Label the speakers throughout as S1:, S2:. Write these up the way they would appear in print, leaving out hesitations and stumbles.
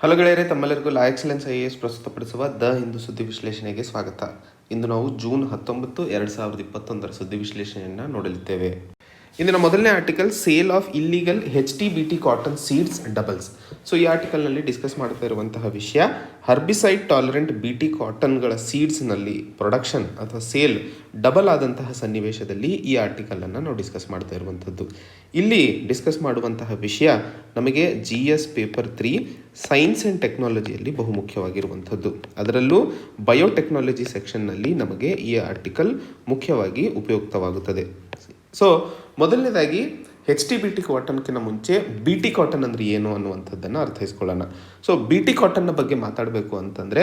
S1: Hello ಗೆಳೆಯರೆ, ತಮ್ಮೆಲ್ಲರಿಗೂ ಲಾ excellence IAS ಪ್ರಸ್ತುತಪಡಿಸುವ ದ ಹಿಂದೂ ಸುದ್ದಿ ವಿಶ್ಲೇಷಣೆಗೆ ಸ್ವಾಗತ. ಇಂದು ನಾವು ಜೂನ್ 19, 2021 ಸುದ್ದಿ ವಿಶ್ಲೇಷಣೆಯನ್ನು ನೋಡಲಿದ್ದೇವೆ. ಇಂದಿನ ಮೊದಲನೇ article, sale of illegal HTBT cotton seeds doubles. So ಈ ಆರ್ಟಿಕಲ್ನಲ್ಲಿ ಡಿಸ್ಕಸ್ ಮಾಡ್ತಾ ಇರುವಂತಹ ವಿಷಯ, ಹರ್ಬಿಸೈಡ್ ಟಾಲರೆಂಟ್ BT ಕಾಟನ್ಗಳ ಸೀಡ್ಸ್ನಲ್ಲಿ ಪ್ರೊಡಕ್ಷನ್ ಅಥವಾ ಸೇಲ್ ಡಬಲ್ ಆದಂತಹ ಸನ್ನಿವೇಶದಲ್ಲಿ ಈ ಆರ್ಟಿಕಲನ್ನು ನಾವು ಡಿಸ್ಕಸ್ ಮಾಡ್ತಾ ಇರುವಂಥದ್ದು. ಇಲ್ಲಿ ಡಿಸ್ಕಸ್ ಮಾಡುವಂತಹ ವಿಷಯ ನಮಗೆ GS ಪೇಪರ್ 3 ಸೈನ್ಸ್ ಆ್ಯಂಡ್ ಟೆಕ್ನಾಲಜಿಯಲ್ಲಿ ಬಹುಮುಖ್ಯವಾಗಿರುವಂಥದ್ದು. ಅದರಲ್ಲೂ ಬಯೋಟೆಕ್ನಾಲಜಿ ಸೆಕ್ಷನ್ನಲ್ಲಿ ನಮಗೆ ಈ ಆರ್ಟಿಕಲ್ ಮುಖ್ಯವಾಗಿ ಉಪಯುಕ್ತವಾಗುತ್ತದೆ. ಸೊ ಮೊದಲನೇದಾಗಿ HTBT ಕಾಟನ್ಕಿಂತ ಮುಂಚೆ BT ಕಾಟನ್ ಅಂದರೆ ಏನು ಅನ್ನುವಂಥದ್ದನ್ನು ಅರ್ಥೈಸ್ಕೊಳ್ಳೋಣ. ಸೊ BT ಕಾಟನ್ನ ಬಗ್ಗೆ ಮಾತಾಡಬೇಕು ಅಂತಂದರೆ,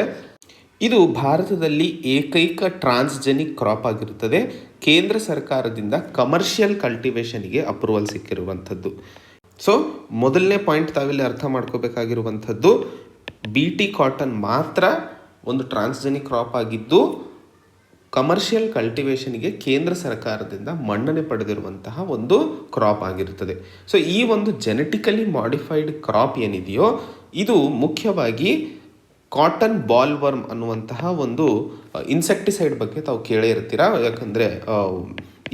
S1: ಇದು ಭಾರತದಲ್ಲಿ ಏಕೈಕ ಟ್ರಾನ್ಸ್ಜೆನಿಕ್ ಕ್ರಾಪ್ ಆಗಿರುತ್ತದೆ. ಕೇಂದ್ರ ಸರ್ಕಾರದಿಂದ ಕಮರ್ಷಿಯಲ್ ಕಲ್ಟಿವೇಷನ್ಗೆ ಅಪ್ರೂವಲ್ ಸಿಕ್ಕಿರುವಂಥದ್ದು. ಸೊ ಮೊದಲನೇ ಪಾಯಿಂಟ್ ತಾವಿಲ್ಲಿ ಅರ್ಥ ಮಾಡ್ಕೋಬೇಕಾಗಿರುವಂಥದ್ದು, BT ಕಾಟನ್ ಮಾತ್ರ ಒಂದು ಟ್ರಾನ್ಸ್ಜೆನಿಕ್ ಕ್ರಾಪ್ ಆಗಿದ್ದು ಕಮರ್ಷಿಯಲ್ ಕಲ್ಟಿವೇಷನ್ಗೆ ಕೇಂದ್ರ ಸರ್ಕಾರದಿಂದ ಮನ್ನಣೆ ಪಡೆದಿರುವಂತಹ ಒಂದು ಕ್ರಾಪ್ ಆಗಿರುತ್ತದೆ. ಸೊ ಈ ಒಂದು ಜೆನೆಟಿಕಲಿ ಮಾಡಿಫೈಡ್ ಕ್ರಾಪ್ ಏನಿದೆಯೋ ಇದು ಮುಖ್ಯವಾಗಿ ಕಾಟನ್ ಬಾಲ್ ವರ್ಮ್ ಅನ್ನುವಂತಹ ಒಂದು ಇನ್ಸೆಕ್ಟಿಸೈಡ್ ಬಗ್ಗೆ ತಾವು ಕೇಳೇ ಇರ್ತೀರಾ. ಯಾಕಂದರೆ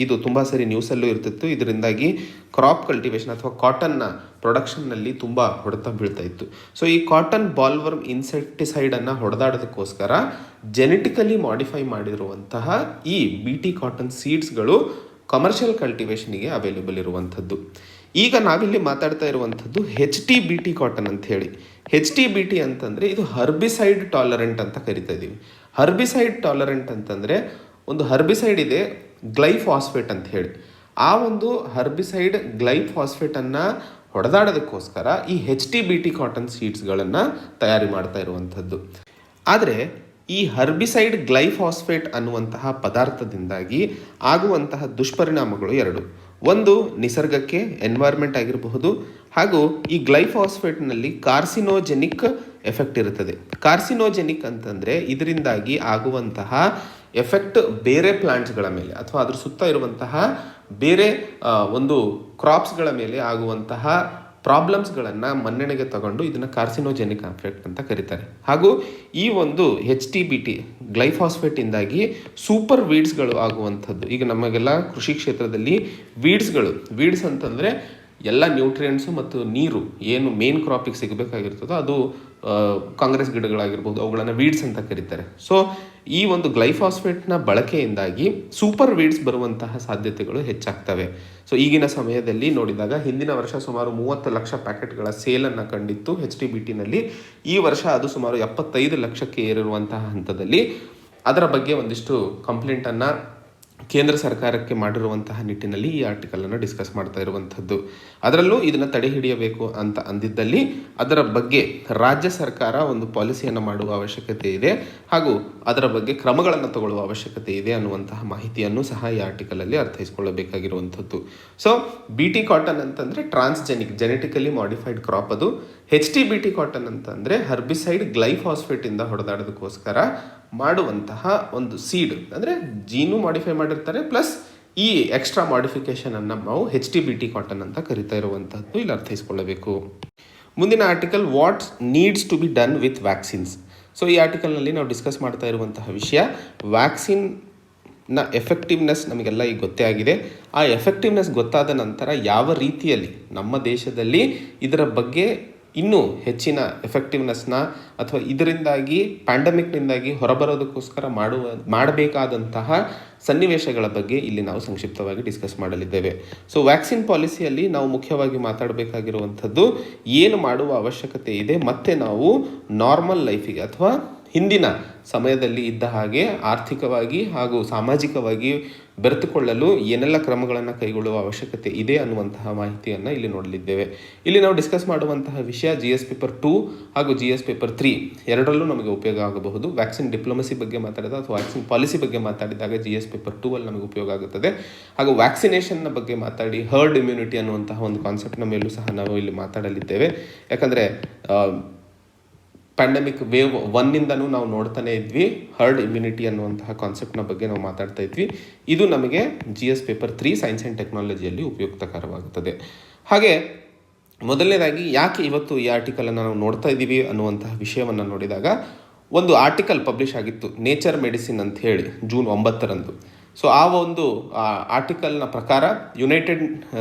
S1: ಇದು ತುಂಬ ಸರಿ ನ್ಯೂಸಲ್ಲೂ ಇರ್ತಿತ್ತು. ಇದರಿಂದಾಗಿ ಕ್ರಾಪ್ ಕಲ್ಟಿವೇಷನ್ ಅಥವಾ ಕಾಟನ್ನ ಪ್ರೊಡಕ್ಷನ್ನಲ್ಲಿ ತುಂಬ ಹೊಡೆತ ಬೀಳ್ತಾ ಇತ್ತು. ಸೊ ಈ ಕಾಟನ್ ಬಾಲ್ ವರ್ಮ್ ಇನ್ಸೆಕ್ಟಿಸೈಡನ್ನು ಹೊಡೆದಾಡೋದಕ್ಕೋಸ್ಕರ ಜೆನೆಟಿಕಲಿ ಮಾಡಿಫೈ ಮಾಡಿರುವಂತಹ ಈ BT ಕಾಟನ್ ಸೀಡ್ಸ್ಗಳು ಕಮರ್ಷಿಯಲ್ ಕಲ್ಟಿವೇಷನ್ಗೆ ಅವೈಲೇಬಲ್ ಇರುವಂಥದ್ದು. ಈಗ ನಾವಿಲ್ಲಿ ಮಾತಾಡ್ತಾ ಇರುವಂಥದ್ದು HTBT ಕಾಟನ್ ಅಂತ ಹೇಳಿ. HTBT ಅಂತಂದರೆ ಇದು ಹರ್ಬಿಸೈಡ್ ಟಾಲರೆಂಟ್ ಅಂತ ಕರಿತಾ ಇದ್ದೀವಿ. ಹರ್ಬಿಸೈಡ್ ಟಾಲರೆಂಟ್ ಅಂತಂದರೆ ಒಂದು ಹರ್ಬಿಸೈಡ್ ಇದೆ, ಗ್ಲೈಫಾಸ್ಫೇಟ್ ಅಂತ ಹೇಳಿ. ಆ ಒಂದು ಹರ್ಬಿಸೈಡ್ ಗ್ಲೈಫಾಸ್ಫೇಟನ್ನು ಹೊಡೆದಾಡೋದಕ್ಕೋಸ್ಕರ ಈ HTBT ಕಾಟನ್ ಸೀಡ್ಸ್ಗಳನ್ನು ತಯಾರಿ ಮಾಡ್ತಾ ಇರುವಂಥದ್ದು. ಆದರೆ ಈ ಹರ್ಬಿಸೈಡ್ ಗ್ಲೈಫಾಸ್ಫೇಟ್ ಅನ್ನುವಂತಹ ಪದಾರ್ಥದಿಂದಾಗಿ ಆಗುವಂತಹ ದುಷ್ಪರಿಣಾಮಗಳು ಎರಡು. ಒಂದು, ನಿಸರ್ಗಕ್ಕೆ, ಎನ್ವೈರ್ಮೆಂಟ್ ಆಗಿರಬಹುದು, ಹಾಗೂ ಈ ಗ್ಲೈಫಾಸ್ಫೇಟ್ನಲ್ಲಿ ಕಾರ್ಸಿನೋಜೆನಿಕ್ ಎಫೆಕ್ಟ್ ಇರುತ್ತದೆ. ಕಾರ್ಸಿನೋಜೆನಿಕ್ ಅಂತಂದರೆ ಇದರಿಂದಾಗಿ ಆಗುವಂತಹ ಎಫೆಕ್ಟ್ ಬೇರೆ ಪ್ಲಾಂಟ್ಸ್ಗಳ ಮೇಲೆ ಅಥವಾ ಅದ್ರ ಸುತ್ತ ಇರುವಂತಹ ಬೇರೆ ಒಂದು ಕ್ರಾಪ್ಸ್ಗಳ ಮೇಲೆ ಆಗುವಂತಹ ಪ್ರಾಬ್ಲಮ್ಸ್ಗಳನ್ನು ಮನ್ನಣೆಗೆ ತಗೊಂಡು ಇದನ್ನು ಕಾರ್ಸಿನೋಜೆನಿಕ್ ಎಫೆಕ್ಟ್ ಅಂತ ಕರೀತಾರೆ. ಹಾಗೂ ಈ ಒಂದು HTBT ಗ್ಲೈಫಾಸ್ಫೇಟಿಂದಾಗಿ ಸೂಪರ್ ವೀಡ್ಸ್ಗಳು ಆಗುವಂಥದ್ದು. ಈಗ ನಮಗೆಲ್ಲ ಕೃಷಿ ಕ್ಷೇತ್ರದಲ್ಲಿ ವೀಡ್ಸ್ ಅಂತಂದರೆ ಎಲ್ಲ ನ್ಯೂಟ್ರಿಯೆಂಟ್ಸು ಮತ್ತು ನೀರು ಏನು ಮೇನ್ ಕ್ರಾಪಿಗೆ ಸಿಗಬೇಕಾಗಿರ್ತದೋ ಅದು ಕಾಂಗ್ರೆಸ್ ಗಿಡಗಳಾಗಿರ್ಬೋದು, ಅವುಗಳನ್ನು ವೀಡ್ಸ್ ಅಂತ ಕರೀತಾರೆ. ಸೊ ಈ ಒಂದು ಗ್ಲೈಫಾಸ್ಫೇಟ್ನ ಬಳಕೆಯಿಂದಾಗಿ ಸೂಪರ್ ವೀಡ್ಸ್ ಬರುವಂತಹ ಸಾಧ್ಯತೆಗಳು ಹೆಚ್ಚಾಗ್ತವೆ. ಸೊ ಈಗಿನ ಸಮಯದಲ್ಲಿ ನೋಡಿದಾಗ ಹಿಂದಿನ ವರ್ಷ ಸುಮಾರು 30 ಲಕ್ಷ ಪ್ಯಾಕೆಟ್ಗಳ ಸೇಲನ್ನು ಕಂಡಿತ್ತು HTBTನಲ್ಲಿ. ಈ ವರ್ಷ ಅದು ಸುಮಾರು 75 ಲಕ್ಷಕ್ಕೆ ಏರಿರುವಂತಹ ಹಂತದಲ್ಲಿ. ಅದರ ಬಗ್ಗೆ ಒಂದಿಷ್ಟು ಕಂಪ್ಲೇಂಟನ್ನು ಕೇಂದ್ರ ಸರ್ಕಾರಕ್ಕೆ ಮಾಡಿರುವಂತಹ ನಿಟ್ಟಿನಲ್ಲಿ ಈ ಆರ್ಟಿಕಲನ್ನು ಡಿಸ್ಕಸ್ ಮಾಡ್ತಾ ಇರುವಂಥದ್ದು. ಅದರಲ್ಲೂ ಇದನ್ನು ತಡೆ ಹಿಡಿಯಬೇಕು ಅಂತ ಅಂದಿದ್ದಲ್ಲಿ ಅದರ ಬಗ್ಗೆ ರಾಜ್ಯ ಸರ್ಕಾರ ಒಂದು ಪಾಲಿಸಿಯನ್ನು ಮಾಡುವ ಅವಶ್ಯಕತೆ ಇದೆ, ಹಾಗೂ ಅದರ ಬಗ್ಗೆ ಕ್ರಮಗಳನ್ನು ತಗೊಳ್ಳುವ ಅವಶ್ಯಕತೆ ಇದೆ ಅನ್ನುವಂತಹ ಮಾಹಿತಿಯನ್ನು ಸಹ ಈ ಆರ್ಟಿಕಲಲ್ಲಿ ಅರ್ಥೈಸ್ಕೊಳ್ಳಬೇಕಾಗಿರುವಂಥದ್ದು. ಸೊ BT ಕಾಟನ್ ಅಂತಂದರೆ ಟ್ರಾನ್ಸ್ಜೆನಿಕ್, ಜೆನೆಟಿಕಲಿ ಮಾಡಿಫೈಡ್ ಕ್ರಾಪ್. ಅದು HTBT ಕಾಟನ್ ಅಂತಂದರೆ ಹರ್ಬಿಸೈಡ್ ಗ್ಲೈಫಾಸ್ಫೇಟಿಂದ ಹೊಡೆದಾಡೋದಕ್ಕೋಸ್ಕರ ಮಾಡುವಂತಹ ಒಂದು ಸೀಡ್, ಅಂದರೆ ಜೀನು ಮಾಡಿಫೈ ಮಾಡಿರ್ತಾರೆ, ಪ್ಲಸ್ ಈ ಎಕ್ಸ್ಟ್ರಾ ಮಾಡಿಫಿಕೇಷನನ್ನು ನಾವು HTBT ಕಾಟನ್ ಅಂತ ಕರಿತಾ ಇರುವಂಥದ್ದು ಇಲ್ಲಿ ಅರ್ಥೈಸ್ಕೊಳ್ಳಬೇಕು. ಮುಂದಿನ article, what needs to be done with vaccines. So ಈ ಆರ್ಟಿಕಲ್ನಲ್ಲಿ ನಾವು ಡಿಸ್ಕಸ್ ಮಾಡ್ತಾ ಇರುವಂತಹ ವಿಷಯ, ವ್ಯಾಕ್ಸಿನ್ನ ಎಫೆಕ್ಟಿವ್ನೆಸ್ ನಮಗೆಲ್ಲ ಈಗ ಗೊತ್ತೇ ಆಗಿದೆ. ಆ ಎಫೆಕ್ಟಿವ್ನೆಸ್ ಗೊತ್ತಾದ ನಂತರ ಯಾವ ರೀತಿಯಲ್ಲಿ ನಮ್ಮ ದೇಶದಲ್ಲಿ ಇದರ ಬಗ್ಗೆ ಇನ್ನೂ ಹೆಚ್ಚಿನ ಎಫೆಕ್ಟಿವ್ನೆಸ್ನ ಅಥವಾ ಇದರಿಂದಾಗಿ ಪ್ಯಾಂಡಮಿಕ್ನಿಂದಾಗಿ ಹೊರಬರೋದಕ್ಕೋಸ್ಕರ ಮಾಡಬೇಕಾದಂತಹ ಸನ್ನಿವೇಶಗಳ ಬಗ್ಗೆ ಇಲ್ಲಿ ನಾವು ಸಂಕ್ಷಿಪ್ತವಾಗಿ ಡಿಸ್ಕಸ್ ಮಾಡಲಿದ್ದೇವೆ. ಸೊ ವ್ಯಾಕ್ಸಿನ್ ಪಾಲಿಸಿಯಲ್ಲಿ ನಾವು ಮುಖ್ಯವಾಗಿ ಮಾತಾಡಬೇಕಾಗಿರುವಂಥದ್ದು ಏನು ಮಾಡುವ ಅವಶ್ಯಕತೆ ಇದೆ, ಮತ್ತು ನಾವು ನಾರ್ಮಲ್ ಲೈಫಿಗೆ ಅಥವಾ ಹಿಂದಿನ ಸಮಯದಲ್ಲಿ ಇದ್ದ ಹಾಗೆ ಆರ್ಥಿಕವಾಗಿ ಹಾಗೂ ಸಾಮಾಜಿಕವಾಗಿ ಬೆರೆತುಕೊಳ್ಳಲು ಏನೆಲ್ಲ ಕ್ರಮಗಳನ್ನು ಕೈಗೊಳ್ಳುವ ಅವಶ್ಯಕತೆ ಇದೆ ಅನ್ನುವಂತಹ ಮಾಹಿತಿಯನ್ನು ಇಲ್ಲಿ ನೋಡಲಿದ್ದೇವೆ. ಇಲ್ಲಿ ನಾವು ಡಿಸ್ಕಸ್ ಮಾಡುವಂತಹ ವಿಷಯ GS ಪೇಪರ್ 2 ಹಾಗೂ GS ಪೇಪರ್ 3 ಎರಡರಲ್ಲೂ ನಮಗೆ ಉಪಯೋಗ ಆಗಬಹುದು. ವ್ಯಾಕ್ಸಿನ್ ಡಿಪ್ಲೊಮಸಿ ಬಗ್ಗೆ ಮಾತಾಡಿದ ಅಥವಾ ವ್ಯಾಕ್ಸಿನ್ ಪಾಲಿಸಿ ಬಗ್ಗೆ ಮಾತಾಡಿದಾಗ GS ಪೇಪರ್ 2 ಅಲ್ಲಿ ನಮಗೆ ಉಪಯೋಗ ಆಗುತ್ತದೆ. ಹಾಗೂ ವ್ಯಾಕ್ಸಿನೇಷನ್ನ ಬಗ್ಗೆ ಮಾತಾಡಿ ಹರ್ಡ್ ಇಮ್ಯುನಿಟಿ ಅನ್ನುವಂತಹ ಒಂದು ಕಾನ್ಸೆಪ್ಟ್ನ ಮೇಲೂ ಸಹ ನಾವು ಇಲ್ಲಿ ಮಾತಾಡಲಿದ್ದೇವೆ. ಯಾಕಂದರೆ ಪ್ಯಾಂಡಮಿಕ್ ವೇವ್ 1ನಿಂದನೂ ನಾವು ನೋಡ್ತಾನೆ ಇದ್ವಿ, ಹರ್ಡ್ ಇಮ್ಯುನಿಟಿ ಅನ್ನುವಂತಹ ಕಾನ್ಸೆಪ್ಟ್ನ ಬಗ್ಗೆ ನಾವು ಮಾತಾಡ್ತಾ ಇದ್ವಿ. ಇದು ನಮಗೆ GS ಪೇಪರ್ 3 ಸೈನ್ಸ್ ಆ್ಯಂಡ್ ಟೆಕ್ನಾಲಜಿಯಲ್ಲಿ ಉಪಯುಕ್ತಕರವಾಗುತ್ತದೆ. ಹಾಗೆ ಮೊದಲನೇದಾಗಿ ಯಾಕೆ ಇವತ್ತು ಈ ಆರ್ಟಿಕಲನ್ನು ನಾವು ನೋಡ್ತಾ ಇದ್ದೀವಿ ಅನ್ನುವಂತಹ ವಿಷಯವನ್ನು ನೋಡಿದಾಗ, ಒಂದು ಆರ್ಟಿಕಲ್ ಪಬ್ಲಿಷ್ ಆಗಿತ್ತು ನೇಚರ್ ಮೆಡಿಸಿನ್ ಅಂತ ಹೇಳಿ ಜೂನ್ 9ರಂದು. ಸೊ ಆ ಒಂದು ಆರ್ಟಿಕಲ್ನ ಪ್ರಕಾರ ಯುನೈಟೆಡ್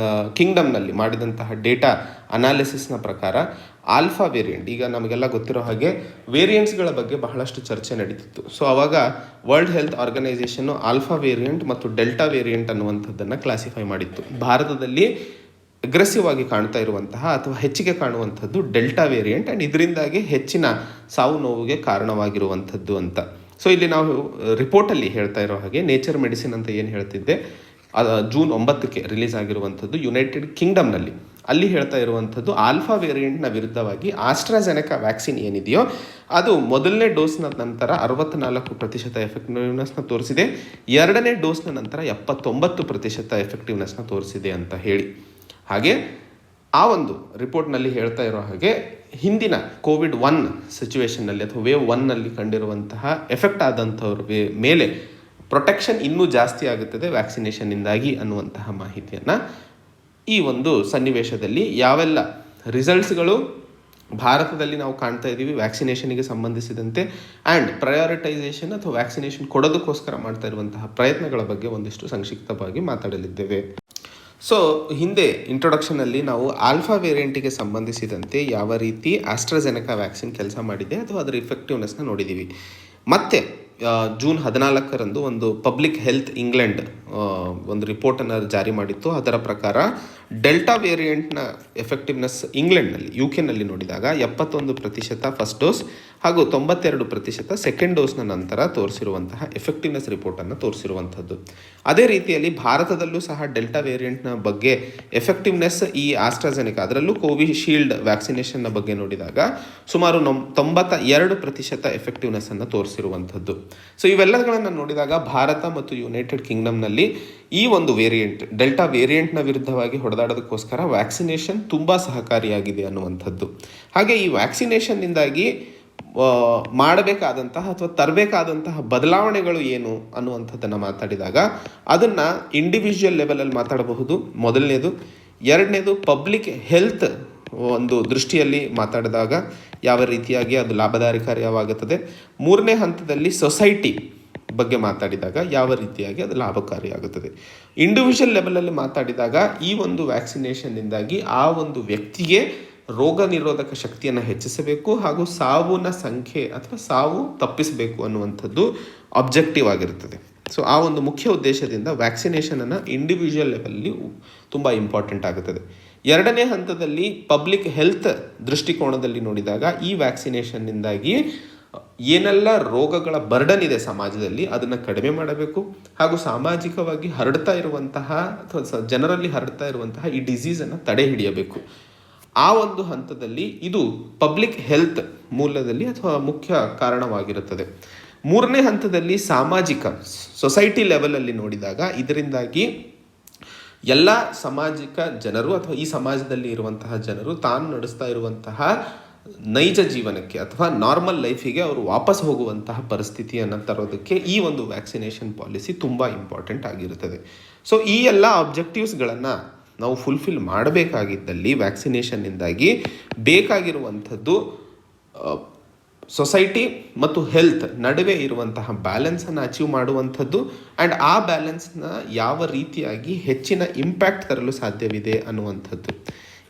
S1: ಕಿಂಗ್ಡಮ್ನಲ್ಲಿ ಮಾಡಿದಂತಹ ಡೇಟಾ ಅನಾಲಿಸಿಸ್ನ ಪ್ರಕಾರ ಆಲ್ಫಾ ವೇರಿಯಂಟ್, ಈಗ ನಮಗೆಲ್ಲ ಗೊತ್ತಿರೋ ಹಾಗೆ ವೇರಿಯಂಟ್ಸ್ಗಳ ಬಗ್ಗೆ ಬಹಳಷ್ಟು ಚರ್ಚೆ ನಡೀತಿತ್ತು. ಸೊ ಆವಾಗ world health organisation alpha variant ಮತ್ತು ಡೆಲ್ಟಾ ವೇರಿಯಂಟ್ ಅನ್ನುವಂಥದ್ದನ್ನು ಕ್ಲಾಸಿಫೈ ಮಾಡಿತ್ತು. ಭಾರತದಲ್ಲಿ ಅಗ್ರೆಸಿವ್ ಆಗಿ ಕಾಣ್ತಾ ಇರುವಂತಹ ಅಥವಾ ಹೆಚ್ಚಿಗೆ ಕಾಣುವಂಥದ್ದು ಡೆಲ್ಟಾ ವೇರಿಯಂಟ್, ಆ್ಯಂಡ್ ಇದರಿಂದಾಗಿ ಹೆಚ್ಚಿನ ಸಾವು ನೋವಿಗೆ ಕಾರಣವಾಗಿರುವಂಥದ್ದು ಅಂತ. ಸೊ ಇಲ್ಲಿ ನಾವು ರಿಪೋರ್ಟಲ್ಲಿ ಹೇಳ್ತಾ ಇರೋ ಹಾಗೆ ನೇಚರ್ ಮೆಡಿಸಿನ್ ಅಂತ ಏನು ಹೇಳ್ತಿದ್ದೆ, ಜೂನ್ 9ಕ್ಕೆ ರಿಲೀಸ್ ಆಗಿರುವಂಥದ್ದು ಯುನೈಟೆಡ್ ಕಿಂಗ್ಡಮ್ನಲ್ಲಿ. ಅಲ್ಲಿ ಹೇಳ್ತಾ ಇರುವಂಥದ್ದು ಆಲ್ಫಾ ವೇರಿಯಂಟ್ನ ವಿರುದ್ಧವಾಗಿ ಆಸ್ಟ್ರಾಜೆನೆಕಾ ವ್ಯಾಕ್ಸಿನ್ ಏನಿದೆಯೋ ಅದು ಮೊದಲನೇ ಡೋಸ್ನ ನಂತರ 64% ಎಫೆಕ್ಟಿವ್ನೆಸ್ನ ತೋರಿಸಿದೆ, ಎರಡನೇ ಡೋಸ್ನ ನಂತರ 79% ಎಫೆಕ್ಟಿವ್ನೆಸ್ನ ತೋರಿಸಿದೆ ಅಂತ ಹೇಳಿ. ಹಾಗೆ ಆ ಒಂದು ರಿಪೋರ್ಟ್ನಲ್ಲಿ ಹೇಳ್ತಾ ಇರೋ ಹಾಗೆ ಹಿಂದಿನ ಕೋವಿಡ್-1 ಸಿಚುವೇಷನ್ನಲ್ಲಿ ಅಥವಾ ವೇವ್ 1ನಲ್ಲಿ ಕಂಡಿರುವಂತಹ ಎಫೆಕ್ಟ್ ಆದಂಥವ್ರ ಮೇಲೆ ಪ್ರೊಟೆಕ್ಷನ್ ಇನ್ನೂ ಜಾಸ್ತಿ ಆಗುತ್ತದೆ ವ್ಯಾಕ್ಸಿನೇಷನ್ನಿಂದಾಗಿ ಅನ್ನುವಂತಹ ಮಾಹಿತಿಯನ್ನು ಈ ಒಂದು ಸನ್ನಿವೇಶದಲ್ಲಿ ಯಾವೆಲ್ಲ ರಿಸಲ್ಟ್ಸ್ಗಳು ಭಾರತದಲ್ಲಿ ನಾವು ಕಾಣ್ತಾ ಇದ್ದೀವಿ ವ್ಯಾಕ್ಸಿನೇಷನ್ಗೆ ಸಂಬಂಧಿಸಿದಂತೆ, ಆ್ಯಂಡ್ ಪ್ರಯಾರಿಟೈಸೇಷನ್ ಅಥವಾ ವ್ಯಾಕ್ಸಿನೇಷನ್ ಕೊಡೋದಕ್ಕೋಸ್ಕರ ಮಾಡ್ತಾ ಇರುವಂತಹ ಪ್ರಯತ್ನಗಳ ಬಗ್ಗೆ ಒಂದಿಷ್ಟು ಸಂಕ್ಷಿಪ್ತವಾಗಿ ಮಾತಾಡಲಿದ್ದೇವೆ. ಸೊ ಹಿಂದೆ ಇಂಟ್ರೊಡಕ್ಷನಲ್ಲಿ ನಾವು ಆಲ್ಫಾ ವೇರಿಯಂಟಿಗೆ ಸಂಬಂಧಿಸಿದಂತೆ ಯಾವ ರೀತಿ ಆಸ್ಟ್ರಾಜೆನೆಕಾ ವ್ಯಾಕ್ಸಿನ್ ಕೆಲಸ ಮಾಡಿದೆ ಅಥವಾ ಅದರ ಇಫೆಕ್ಟಿವ್ನೆಸ್ನ ನೋಡಿದ್ದೀವಿ. ಮತ್ತು ಜೂನ್ 14ರಂದು ಒಂದು ಪಬ್ಲಿಕ್ ಹೆಲ್ತ್ ಇಂಗ್ಲೆಂಡ್ ಒಂದು ರಿಪೋರ್ಟನ್ನು ಜಾರಿ ಮಾಡಿತ್ತು. ಅದರ ಪ್ರಕಾರ ಡೆಲ್ಟಾ ವೇರಿಯಂಟ್ನ ಎಫೆಕ್ಟಿವ್ನೆಸ್ ಇಂಗ್ಲೆಂಡ್ನಲ್ಲಿ UK ನೋಡಿದಾಗ 71% ಫಸ್ಟ್ ಡೋಸ್ ಹಾಗೂ 92% ಸೆಕೆಂಡ್ ಡೋಸ್ನ ನಂತರ ತೋರಿಸಿರುವಂತಹ ಎಫೆಕ್ಟಿವ್ನೆಸ್ ರಿಪೋರ್ಟನ್ನು ತೋರಿಸಿರುವಂಥದ್ದು. ಅದೇ ರೀತಿಯಲ್ಲಿ ಭಾರತದಲ್ಲೂ ಸಹ ಡೆಲ್ಟಾ ವೇರಿಯಂಟ್ನ ಬಗ್ಗೆ ಎಫೆಕ್ಟಿವ್ನೆಸ್ ಈ ಆಸ್ಟ್ರಾಜೆನೆಕಾ ಅದರಲ್ಲೂ ಕೋವಿಶೀಲ್ಡ್ ವ್ಯಾಕ್ಸಿನೇಷನ್ನ ಬಗ್ಗೆ ನೋಡಿದಾಗ ಸುಮಾರು 92% ಎಫೆಕ್ಟಿವ್ನೆಸ್ಸನ್ನು ತೋರಿಸಿರುವಂಥದ್ದು. ಸೊ ಇವೆಲ್ಲಗಳನ್ನು ನೋಡಿದಾಗ ಭಾರತ ಮತ್ತು ಯುನೈಟೆಡ್ ಕಿಂಗ್ಡಮ್ನಲ್ಲಿ ಈ ಒಂದು ವೇರಿಯಂಟ್ ಡೆಲ್ಟಾ ವೇರಿಯಂಟ್ನ ವಿರುದ್ಧವಾಗಿ ಹೊಡೆದಾಡೋದಕ್ಕೋಸ್ಕರ ವ್ಯಾಕ್ಸಿನೇಷನ್ ತುಂಬ ಸಹಕಾರಿಯಾಗಿದೆ ಅನ್ನುವಂಥದ್ದು. ಹಾಗೆ ಈ ವ್ಯಾಕ್ಸಿನೇಷನ್ನಿಂದಾಗಿ ಮಾಡಬೇಕಾದಂತಹ ಅಥವಾ ತರಬೇಕಾದಂತಹ ಬದಲಾವಣೆಗಳು ಏನು ಅನ್ನುವಂಥದ್ದನ್ನು ಮಾತಾಡಿದಾಗ ಅದನ್ನು ಇಂಡಿವಿಜುವಲ್ ಲೆವೆಲಲ್ಲಿ ಮಾತಾಡಬಹುದು ಮೊದಲನೇದು. ಎರಡನೇದು ಪಬ್ಲಿಕ್ ಹೆಲ್ತ್ ಒಂದು ದೃಷ್ಟಿಯಲ್ಲಿ ಮಾತಾಡಿದಾಗ ಯಾವ ರೀತಿಯಾಗಿ ಅದು ಲಾಭದಾಯಕಾರಿಯಾಗುತ್ತದೆ. ಮೂರನೇ ಹಂತದಲ್ಲಿ ಸೊಸೈಟಿ ಬಗ್ಗೆ ಮಾತಾಡಿದಾಗ ಯಾವ ರೀತಿಯಾಗಿ ಅದು ಲಾಭಕಾರಿಯಾಗುತ್ತದೆ. ಇಂಡಿವಿಜುವಲ್ ಲೆವೆಲಲ್ಲಿ ಮಾತಾಡಿದಾಗ ಈ ಒಂದು ವ್ಯಾಕ್ಸಿನೇಷನ್ನಿಂದಾಗಿ ಆ ಒಂದು ವ್ಯಕ್ತಿಗೆ ರೋಗ ನಿರೋಧಕ ಶಕ್ತಿಯನ್ನು ಹೆಚ್ಚಿಸಬೇಕು ಹಾಗೂ ಸಾವಿನ ಸಂಖ್ಯೆ ಅಥವಾ ಸಾವು ತಪ್ಪಿಸಬೇಕು ಅನ್ನುವಂಥದ್ದು ಅಬ್ಜೆಕ್ಟಿವ್ ಆಗಿರುತ್ತದೆ. ಸೊ ಆ ಒಂದು ಮುಖ್ಯ ಉದ್ದೇಶದಿಂದ ವ್ಯಾಕ್ಸಿನೇಷನನ್ನು ಇಂಡಿವಿಜುವಲ್ ಲೆವೆಲಲ್ಲಿ ತುಂಬ ಇಂಪಾರ್ಟೆಂಟ್ ಆಗುತ್ತದೆ. ಎರಡನೇ ಹಂತದಲ್ಲಿ ಪಬ್ಲಿಕ್ ಹೆಲ್ತ್ ದೃಷ್ಟಿಕೋನದಲ್ಲಿ ನೋಡಿದಾಗ ಈ ವ್ಯಾಕ್ಸಿನೇಷನ್ನಿಂದಾಗಿ ಏನೆಲ್ಲ ರೋಗಗಳ ಬರ್ಡನ್ ಇದೆ ಸಮಾಜದಲ್ಲಿ ಅದನ್ನು ಕಡಿಮೆ ಮಾಡಬೇಕು ಹಾಗೂ ಸಾಮಾಜಿಕವಾಗಿ ಹರಡ್ತಾ ಇರುವಂತಹ ಅಥವಾ ಜನರಲ್ಲಿ ಹರಡ್ತಾ ಇರುವಂತಹ ಈ ಡಿಸೀಸನ್ನು ತಡೆ ಹಿಡಿಯಬೇಕು. ಆ ಒಂದು ಹಂತದಲ್ಲಿ ಇದು ಪಬ್ಲಿಕ್ ಹೆಲ್ತ್ ಮೂಲದಲ್ಲಿ ಅಥವಾ ಮುಖ್ಯ ಕಾರಣವಾಗಿರುತ್ತದೆ. ಮೂರನೇ ಹಂತದಲ್ಲಿ ಸಾಮಾಜಿಕ ಸೊಸೈಟಿ ಲೆವೆಲಲ್ಲಿ ನೋಡಿದಾಗ ಇದರಿಂದಾಗಿ ಎಲ್ಲ ಸಾಮಾಜಿಕ ಜನರು ಅಥವಾ ಈ ಸಮಾಜದಲ್ಲಿ ಇರುವಂತಹ ಜನರು ತಾನು ನಡೆಸ್ತಾ ಇರುವಂತಹ ನೈಜ ಜೀವನಕ್ಕೆ ಅಥವಾ ನಾರ್ಮಲ್ ಲೈಫಿಗೆ ಅವರು ವಾಪಸ್ ಹೋಗುವಂತಹ ಪರಿಸ್ಥಿತಿಯನ್ನು ತರೋದಕ್ಕೆ ಈ ಒಂದು ವ್ಯಾಕ್ಸಿನೇಷನ್ ಪಾಲಿಸಿ ತುಂಬ ಇಂಪಾರ್ಟೆಂಟ್ ಆಗಿರುತ್ತದೆ. ಸೊ ಈ ಎಲ್ಲ ಆಬ್ಜೆಕ್ಟಿವ್ಸ್ಗಳನ್ನು ನಾವು ಫುಲ್ಫಿಲ್ ಮಾಡಬೇಕಾಗಿದ್ದಲ್ಲಿ ವ್ಯಾಕ್ಸಿನೇಷನ್ನಿಂದಾಗಿ ಬೇಕಾಗಿರುವಂಥದ್ದು ಸೊಸೈಟಿ ಮತ್ತು ಹೆಲ್ತ್ ನಡುವೆ ಇರುವಂತಹ ಬ್ಯಾಲೆನ್ಸನ್ನು ಅಚೀವ್ ಮಾಡುವಂಥದ್ದು, ಆ್ಯಂಡ್ ಆ ಬ್ಯಾಲೆನ್ಸ್ನ ಯಾವ ರೀತಿಯಾಗಿ ಹೆಚ್ಚಿನ ಇಂಪ್ಯಾಕ್ಟ್ ತರಲು ಸಾಧ್ಯವಿದೆ ಅನ್ನುವಂಥದ್ದು.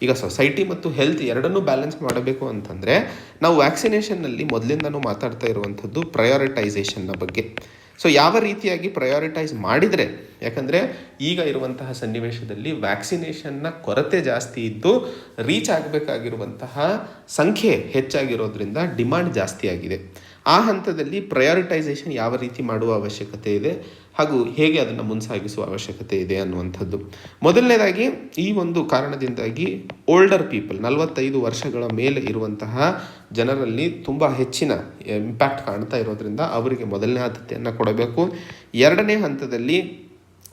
S1: ಈಗ ಸೊಸೈಟಿ ಮತ್ತು ಹೆಲ್ತ್ ಎರಡನ್ನೂ ಬ್ಯಾಲೆನ್ಸ್ ಮಾಡಬೇಕು ಅಂತಂದರೆ ನಾವು ವ್ಯಾಕ್ಸಿನೇಷನ್ನಲ್ಲಿ ಮೊದಲಿಂದನೂ ಮಾತಾಡ್ತಾ ಇರುವಂಥದ್ದು ಪ್ರಯಾರಿಟೈಸೇಷನ್ನ ಬಗ್ಗೆ. ಸೊ ಯಾವ ರೀತಿಯಾಗಿ ಪ್ರಯಾರಿಟೈಸ್ ಮಾಡಿದರೆ, ಯಾಕಂದರೆ ಈಗ ಇರುವಂತಹ ಸನ್ನಿವೇಶದಲ್ಲಿ ವ್ಯಾಕ್ಸಿನೇಷನ್ನ ಕೊರತೆ ಜಾಸ್ತಿ ಇದ್ದು ರೀಚ್ ಆಗಬೇಕಾಗಿರುವಂತಹ ಸಂಖ್ಯೆ ಹೆಚ್ಚಾಗಿರೋದ್ರಿಂದ ಡಿಮಾಂಡ್ ಜಾಸ್ತಿ ಆಗಿದೆ. ಆ ಹಂತದಲ್ಲಿ ಪ್ರಯಾರಿಟೈಸೇಷನ್ ಯಾವ ರೀತಿ ಮಾಡುವ ಅವಶ್ಯಕತೆ ಇದೆ ಹಾಗೂ ಹೇಗೆ ಅದನ್ನು ಮುನ್ಸಾಗಿಸುವ ಅವಶ್ಯಕತೆ ಇದೆ ಅನ್ನುವಂಥದ್ದು. ಮೊದಲನೇದಾಗಿ ಈ ಒಂದು ಕಾರಣದಿಂದಾಗಿ ಓಲ್ಡರ್ ಪೀಪಲ್ 45 ವರ್ಷಗಳ ಮೇಲೆ ಇರುವಂತಹ ಜನರಲ್ಲಿ ತುಂಬ ಹೆಚ್ಚಿನ ಇಂಪ್ಯಾಕ್ಟ್ ಕಾಣ್ತಾ ಇರೋದ್ರಿಂದ ಅವರಿಗೆ ಮೊದಲನೇ ಆದ್ಯತೆಯನ್ನು ಕೊಡಬೇಕು. ಎರಡನೇ ಹಂತದಲ್ಲಿ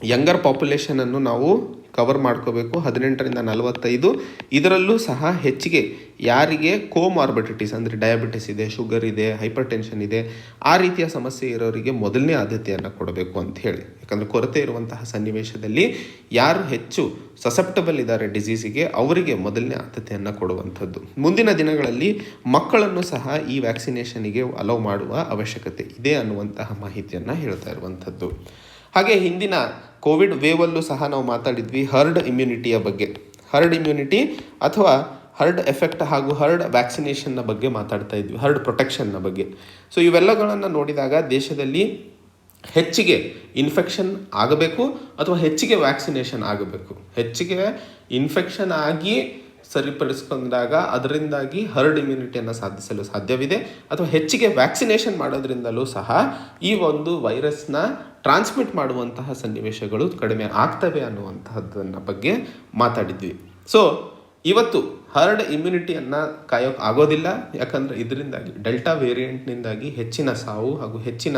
S1: ಯಂಗರ್ ಪಾಪ್ಯುಲೇಷನನ್ನು ನಾವು ಕವರ್ ಮಾಡ್ಕೋಬೇಕು. 18ರಿಂದ 45. ಇದರಲ್ಲೂ ಸಹ ಹೆಚ್ಚಿಗೆ ಯಾರಿಗೆ ಕೋಮಾರ್ಬಿಡಿಟೀಸ್ ಅಂದರೆ ಡಯಾಬಿಟಿಸ್ ಇದೆ, ಶುಗರ್ ಇದೆ, ಹೈಪರ್ ಟೆನ್ಷನ್ ಇದೆ, ಆ ರೀತಿಯ ಸಮಸ್ಯೆ ಇರೋರಿಗೆ ಮೊದಲನೇ ಆದ್ಯತೆಯನ್ನು ಕೊಡಬೇಕು ಅಂತ ಹೇಳಿ. ಯಾಕಂದರೆ ಕೊರತೆ ಇರುವಂತಹ ಸನ್ನಿವೇಶದಲ್ಲಿ ಯಾರು ಹೆಚ್ಚು ಸಸೆಪ್ಟಬಲ್ ಇದ್ದಾರೆ ಡಿಸೀಸಿಗೆ ಅವರಿಗೆ ಮೊದಲನೇ ಆದ್ಯತೆಯನ್ನು ಕೊಡುವಂಥದ್ದು. ಮುಂದಿನ ದಿನಗಳಲ್ಲಿ ಮಕ್ಕಳನ್ನು ಸಹ ಈ ವ್ಯಾಕ್ಸಿನೇಷನಿಗೆ ಅಲೌ ಮಾಡುವ ಅವಶ್ಯಕತೆ ಇದೆ ಅನ್ನುವಂತಹ ಮಾಹಿತಿಯನ್ನು ಹೇಳ್ತಾ ಇರುವಂಥದ್ದು. ಹಾಗೆ ಹಿಂದಿನ ಕೋವಿಡ್ ವೇವಲ್ಲೂ ಸಹ ನಾವು ಮಾತಾಡಿದ್ವಿ ಹರ್ಡ್ ಇಮ್ಯುನಿಟಿಯ ಬಗ್ಗೆ. ಹರ್ಡ್ ಇಮ್ಯುನಿಟಿ ಅಥವಾ ಹರ್ಡ್ ಎಫೆಕ್ಟ್ ಹಾಗೂ ಹರ್ಡ್ ವ್ಯಾಕ್ಸಿನೇಷನ್ನ ಬಗ್ಗೆ ಮಾತಾಡ್ತಾ ಇದ್ವಿ, ಹರ್ಡ್ ಪ್ರೊಟೆಕ್ಷನ್ನ ಬಗ್ಗೆ. ಸೊ ಇವೆಲ್ಲಗಳನ್ನು ನೋಡಿದಾಗ ದೇಶದಲ್ಲಿ ಹೆಚ್ಚಿಗೆ ಇನ್ಫೆಕ್ಷನ್ ಆಗಬೇಕು ಅಥವಾ ಹೆಚ್ಚಿಗೆ ವ್ಯಾಕ್ಸಿನೇಷನ್ ಆಗಬೇಕು. ಹೆಚ್ಚಿಗೆ ಇನ್ಫೆಕ್ಷನ್ ಆಗಿ ಸರಿಪಡಿಸ್ಕೊಂಡಾಗ ಅದರಿಂದಾಗಿ ಹರ್ಡ್ ಇಮ್ಯುನಿಟಿಯನ್ನು ಸಾಧಿಸಲು ಸಾಧ್ಯವಿದೆ, ಅಥವಾ ಹೆಚ್ಚಿಗೆ ವ್ಯಾಕ್ಸಿನೇಷನ್ ಮಾಡೋದ್ರಿಂದಲೂ ಸಹ ಈ ಒಂದು ವೈರಸ್ನ ಟ್ರಾನ್ಸ್ಮಿಟ್ ಮಾಡುವಂತಹ ಸನ್ನಿವೇಶಗಳು ಕಡಿಮೆ ಆಗ್ತವೆ ಅನ್ನುವಂತಹದ್ದನ್ನು ಬಗ್ಗೆ ಮಾತಾಡಿದ್ವಿ. ಸೊ ಇವತ್ತು ಹರ್ಡ್ ಇಮ್ಯುನಿಟಿಯನ್ನು ಕಾಯೋಕೆ ಆಗೋದಿಲ್ಲ, ಯಾಕಂದರೆ ಇದರಿಂದಾಗಿ ಡೆಲ್ಟಾ ವೇರಿಯಂಟ್ನಿಂದಾಗಿ ಹೆಚ್ಚಿನ ಸಾವು ಹಾಗೂ ಹೆಚ್ಚಿನ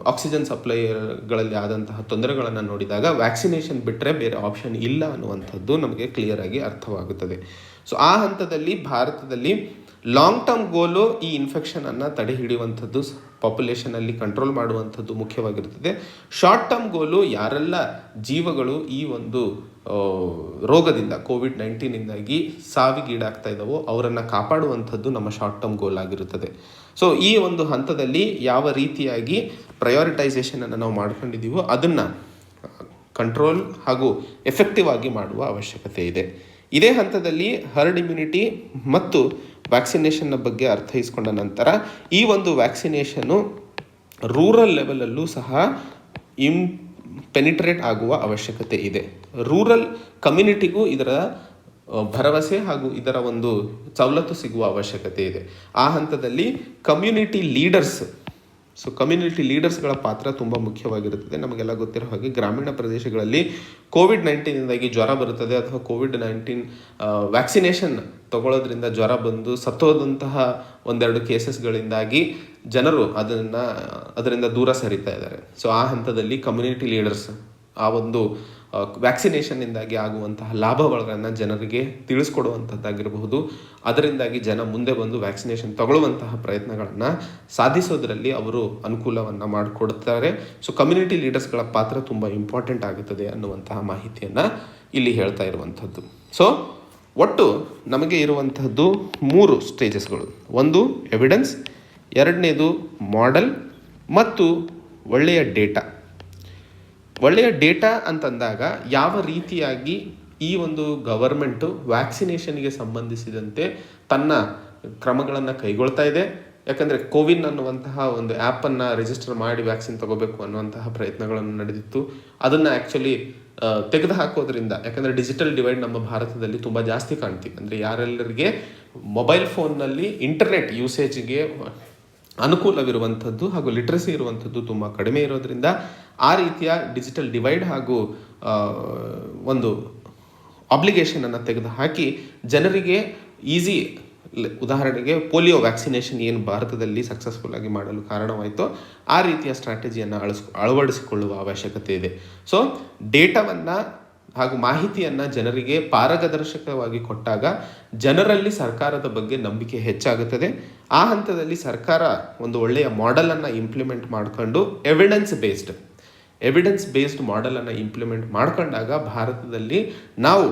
S1: ಆಕ್ಸಿಜನ್ ಸಪ್ಲೈಗಳಲ್ಲಿ ಆದಂತಹ ತೊಂದರೆಗಳನ್ನು ನೋಡಿದಾಗ ವ್ಯಾಕ್ಸಿನೇಷನ್ ಬಿಟ್ಟರೆ ಬೇರೆ ಆಪ್ಷನ್ ಇಲ್ಲ ಅನ್ನುವಂಥದ್ದು ನಮಗೆ ಕ್ಲಿಯರಾಗಿ ಅರ್ಥವಾಗುತ್ತದೆ. ಸೊ ಆ ಹಂತದಲ್ಲಿ ಭಾರತದಲ್ಲಿ ಲಾಂಗ್ ಟರ್ಮ್ ಗೋಲು ಈ ಇನ್ಫೆಕ್ಷನನ್ನು ತಡೆ ಹಿಡಿಯುವಂಥದ್ದು, ಪಾಪ್ಯುಲೇಷನಲ್ಲಿ ಕಂಟ್ರೋಲ್ ಮಾಡುವಂಥದ್ದು ಮುಖ್ಯವಾಗಿರುತ್ತದೆ. ಶಾರ್ಟ್ ಟರ್ಮ್ ಗೋಲು ಯಾರೆಲ್ಲ ಜೀವಗಳು ಈ ಒಂದು ರೋಗದಿಂದ ಕೋವಿಡ್-19 ಸಾವಿಗೀಡಾಗ್ತಾ ಇದ್ದಾವೋ ಅವರನ್ನು ಕಾಪಾಡುವಂಥದ್ದು ನಮ್ಮ ಶಾರ್ಟ್ ಟರ್ಮ್ ಗೋಲ್ ಆಗಿರುತ್ತದೆ. ಸೊ ಈ ಒಂದು ಹಂತದಲ್ಲಿ ಯಾವ ರೀತಿಯಾಗಿ ಪ್ರಯಾರಿಟೈಸೇಷನನ್ನು ನಾವು ಮಾಡ್ಕೊಂಡಿದ್ದೀವೋ ಅದನ್ನು ಕಂಟ್ರೋಲ್ ಹಾಗೂ ಎಫೆಕ್ಟಿವ್ ಆಗಿ ಮಾಡುವ ಅವಶ್ಯಕತೆ ಇದೆ. ಇದೇ ಹಂತದಲ್ಲಿ ಹರ್ಡ್ ಇಮ್ಯುನಿಟಿ ಮತ್ತು ವ್ಯಾಕ್ಸಿನೇಷನ್ನ ಬಗ್ಗೆ ಅರ್ಥೈಸ್ಕೊಂಡ ನಂತರ ಈ ಒಂದು ವ್ಯಾಕ್ಸಿನೇಷನ್ನು ರೂರಲ್ ಲೆವೆಲಲ್ಲೂ ಸಹ ಪೆನಿಟ್ರೇಟ್ ಆಗುವ ಅವಶ್ಯಕತೆ ಇದೆ. ರೂರಲ್ ಕಮ್ಯುನಿಟಿಗೂ ಇದರ ಭರವಸೆ ಹಾಗೂ ಇದರ ಒಂದು ಸವಲತ್ತು ಸಿಗುವ ಅವಶ್ಯಕತೆ ಇದೆ. ಆ ಹಂತದಲ್ಲಿ ಕಮ್ಯುನಿಟಿ ಲೀಡರ್ಸ್ಗಳ ಪಾತ್ರ ತುಂಬ ಮುಖ್ಯವಾಗಿರುತ್ತದೆ. ನಮಗೆಲ್ಲ ಗೊತ್ತಿರೋ ಹಾಗೆ ಗ್ರಾಮೀಣ ಪ್ರದೇಶಗಳಲ್ಲಿ ಕೋವಿಡ್-19 ಜ್ವರ ಬರುತ್ತದೆ ಅಥವಾ ಕೋವಿಡ್-19 ವ್ಯಾಕ್ಸಿನೇಷನ್ ತಗೊಳ್ಳೋದ್ರಿಂದ ಜ್ವರ ಬಂದು ಸತ್ತೋದಂತಹ ಒಂದೆರಡು ಕೇಸಸ್ಗಳಿಂದಾಗಿ ಜನರು ಅದರಿಂದ ದೂರ ಸರಿತಾ ಇದ್ದಾರೆ. ಸೊ ಆ ಹಂತದಲ್ಲಿ ಕಮ್ಯುನಿಟಿ ಲೀಡರ್ಸ್ ಆ ಒಂದು ವ್ಯಾಕ್ಸಿನೇಷನ್ನಿಂದಾಗಿ ಆಗುವಂತಹ ಲಾಭಗಳನ್ನು ಜನರಿಗೆ ತಿಳಿಸ್ಕೊಡುವಂಥದ್ದಾಗಿರಬಹುದು. ಅದರಿಂದಾಗಿ ಜನ ಮುಂದೆ ಬಂದು ವ್ಯಾಕ್ಸಿನೇಷನ್ ತಗೊಳ್ಳುವಂತಹ ಪ್ರಯತ್ನಗಳನ್ನು ಸಾಧಿಸೋದ್ರಲ್ಲಿ ಅವರು ಅನುಕೂಲವನ್ನು ಮಾಡಿಕೊಡ್ತಾರೆ. ಸೊ ಕಮ್ಯುನಿಟಿ ಲೀಡರ್ಸ್ಗಳ ಪಾತ್ರ ತುಂಬ ಇಂಪಾರ್ಟೆಂಟ್ ಆಗುತ್ತದೆ ಅನ್ನುವಂತಹ ಮಾಹಿತಿಯನ್ನು ಇಲ್ಲಿ ಹೇಳ್ತಾ ಇರುವಂಥದ್ದು. ಸೊ ಒಟ್ಟು ನಮಗೆ ಇರುವಂತಹದ್ದು 3 ಸ್ಟೇಜಸ್ಗಳು. ಒಂದು ಎವಿಡೆನ್ಸ್, ಎರಡನೇದು ಮಾಡೆಲ್ ಮತ್ತು ಒಳ್ಳೆಯ ಡೇಟಾ ಅಂತಂದಾಗ ಯಾವ ರೀತಿಯಾಗಿ ಈ ಒಂದು ಗವರ್ಮೆಂಟು ವ್ಯಾಕ್ಸಿನೇಷನ್ಗೆ ಸಂಬಂಧಿಸಿದಂತೆ ತನ್ನ ಕ್ರಮಗಳನ್ನು ಕೈಗೊಳ್ತಾ ಇದೆ. ಯಾಕಂದರೆ ಕೋವಿನ್ ಅನ್ನುವಂತಹ ಒಂದು ಆ್ಯಪನ್ನು ರಿಜಿಸ್ಟರ್ ಮಾಡಿ ವ್ಯಾಕ್ಸಿನ್ ತಗೋಬೇಕು ಅನ್ನುವಂತಹ ಪ್ರಯತ್ನಗಳನ್ನು ನಡೆದಿತ್ತು. ಅದನ್ನು ಆ್ಯಕ್ಚುಲಿ ತೆಗೆದು ಹಾಕೋದ್ರಿಂದ, ಯಾಕಂದರೆ ಡಿಜಿಟಲ್ ಡಿವೈಡ್ ನಮ್ಮ ಭಾರತದಲ್ಲಿ ತುಂಬ ಜಾಸ್ತಿ ಕಾಣ್ತೀವಿ. ಅಂದರೆ ಯಾರೆಲ್ಲರಿಗೆ ಮೊಬೈಲ್ ಫೋನ್ನಲ್ಲಿ ಇಂಟರ್ನೆಟ್ ಯೂಸೇಜ್ಗೆ ಅನುಕೂಲವಿರುವಂಥದ್ದು ಹಾಗೂ ಲಿಟ್ರಸಿ ಇರುವಂಥದ್ದು ತುಂಬ ಕಡಿಮೆ ಇರೋದ್ರಿಂದ ಆ ರೀತಿಯ ಡಿಜಿಟಲ್ ಡಿವೈಡ್ ಹಾಗೂ ಒಂದು ಆಬ್ಲಿಗೇಷನನ್ನು ತೆಗೆದುಹಾಕಿ ಜನರಿಗೆ ಈಸಿ, ಉದಾಹರಣೆಗೆ ಪೋಲಿಯೋ ವ್ಯಾಕ್ಸಿನೇಷನ್ ಏನು ಭಾರತದಲ್ಲಿ ಸಕ್ಸಸ್ಫುಲ್ ಆಗಿ ಮಾಡಲು ಕಾರಣವಾಯಿತೋ ಆ ರೀತಿಯ ಸ್ಟ್ರಾಟಜಿಯನ್ನು ಅಳವಡಿಸಿಕೊಳ್ಳುವ ಅವಶ್ಯಕತೆ ಇದೆ. ಸೊ ಡೇಟಾವನ್ನು ಹಾಗೂ ಮಾಹಿತಿಯನ್ನು ಜನರಿಗೆ ಪಾರದರ್ಶಕವಾಗಿ ಕೊಟ್ಟಾಗ ಜನರಲ್ಲಿ ಸರ್ಕಾರದ ಬಗ್ಗೆ ನಂಬಿಕೆ ಹೆಚ್ಚಾಗುತ್ತದೆ. ಆ ಹಂತದಲ್ಲಿ ಸರ್ಕಾರ ಒಂದು ಒಳ್ಳೆಯ ಮಾಡೆಲನ್ನು ಇಂಪ್ಲಿಮೆಂಟ್ ಮಾಡಿಕೊಂಡು ಎವಿಡೆನ್ಸ್ ಬೇಸ್ಡ್ ಮಾಡೆಲನ್ನು ಇಂಪ್ಲಿಮೆಂಟ್ ಮಾಡ್ಕೊಂಡಾಗ ಭಾರತದಲ್ಲಿ ನಾವು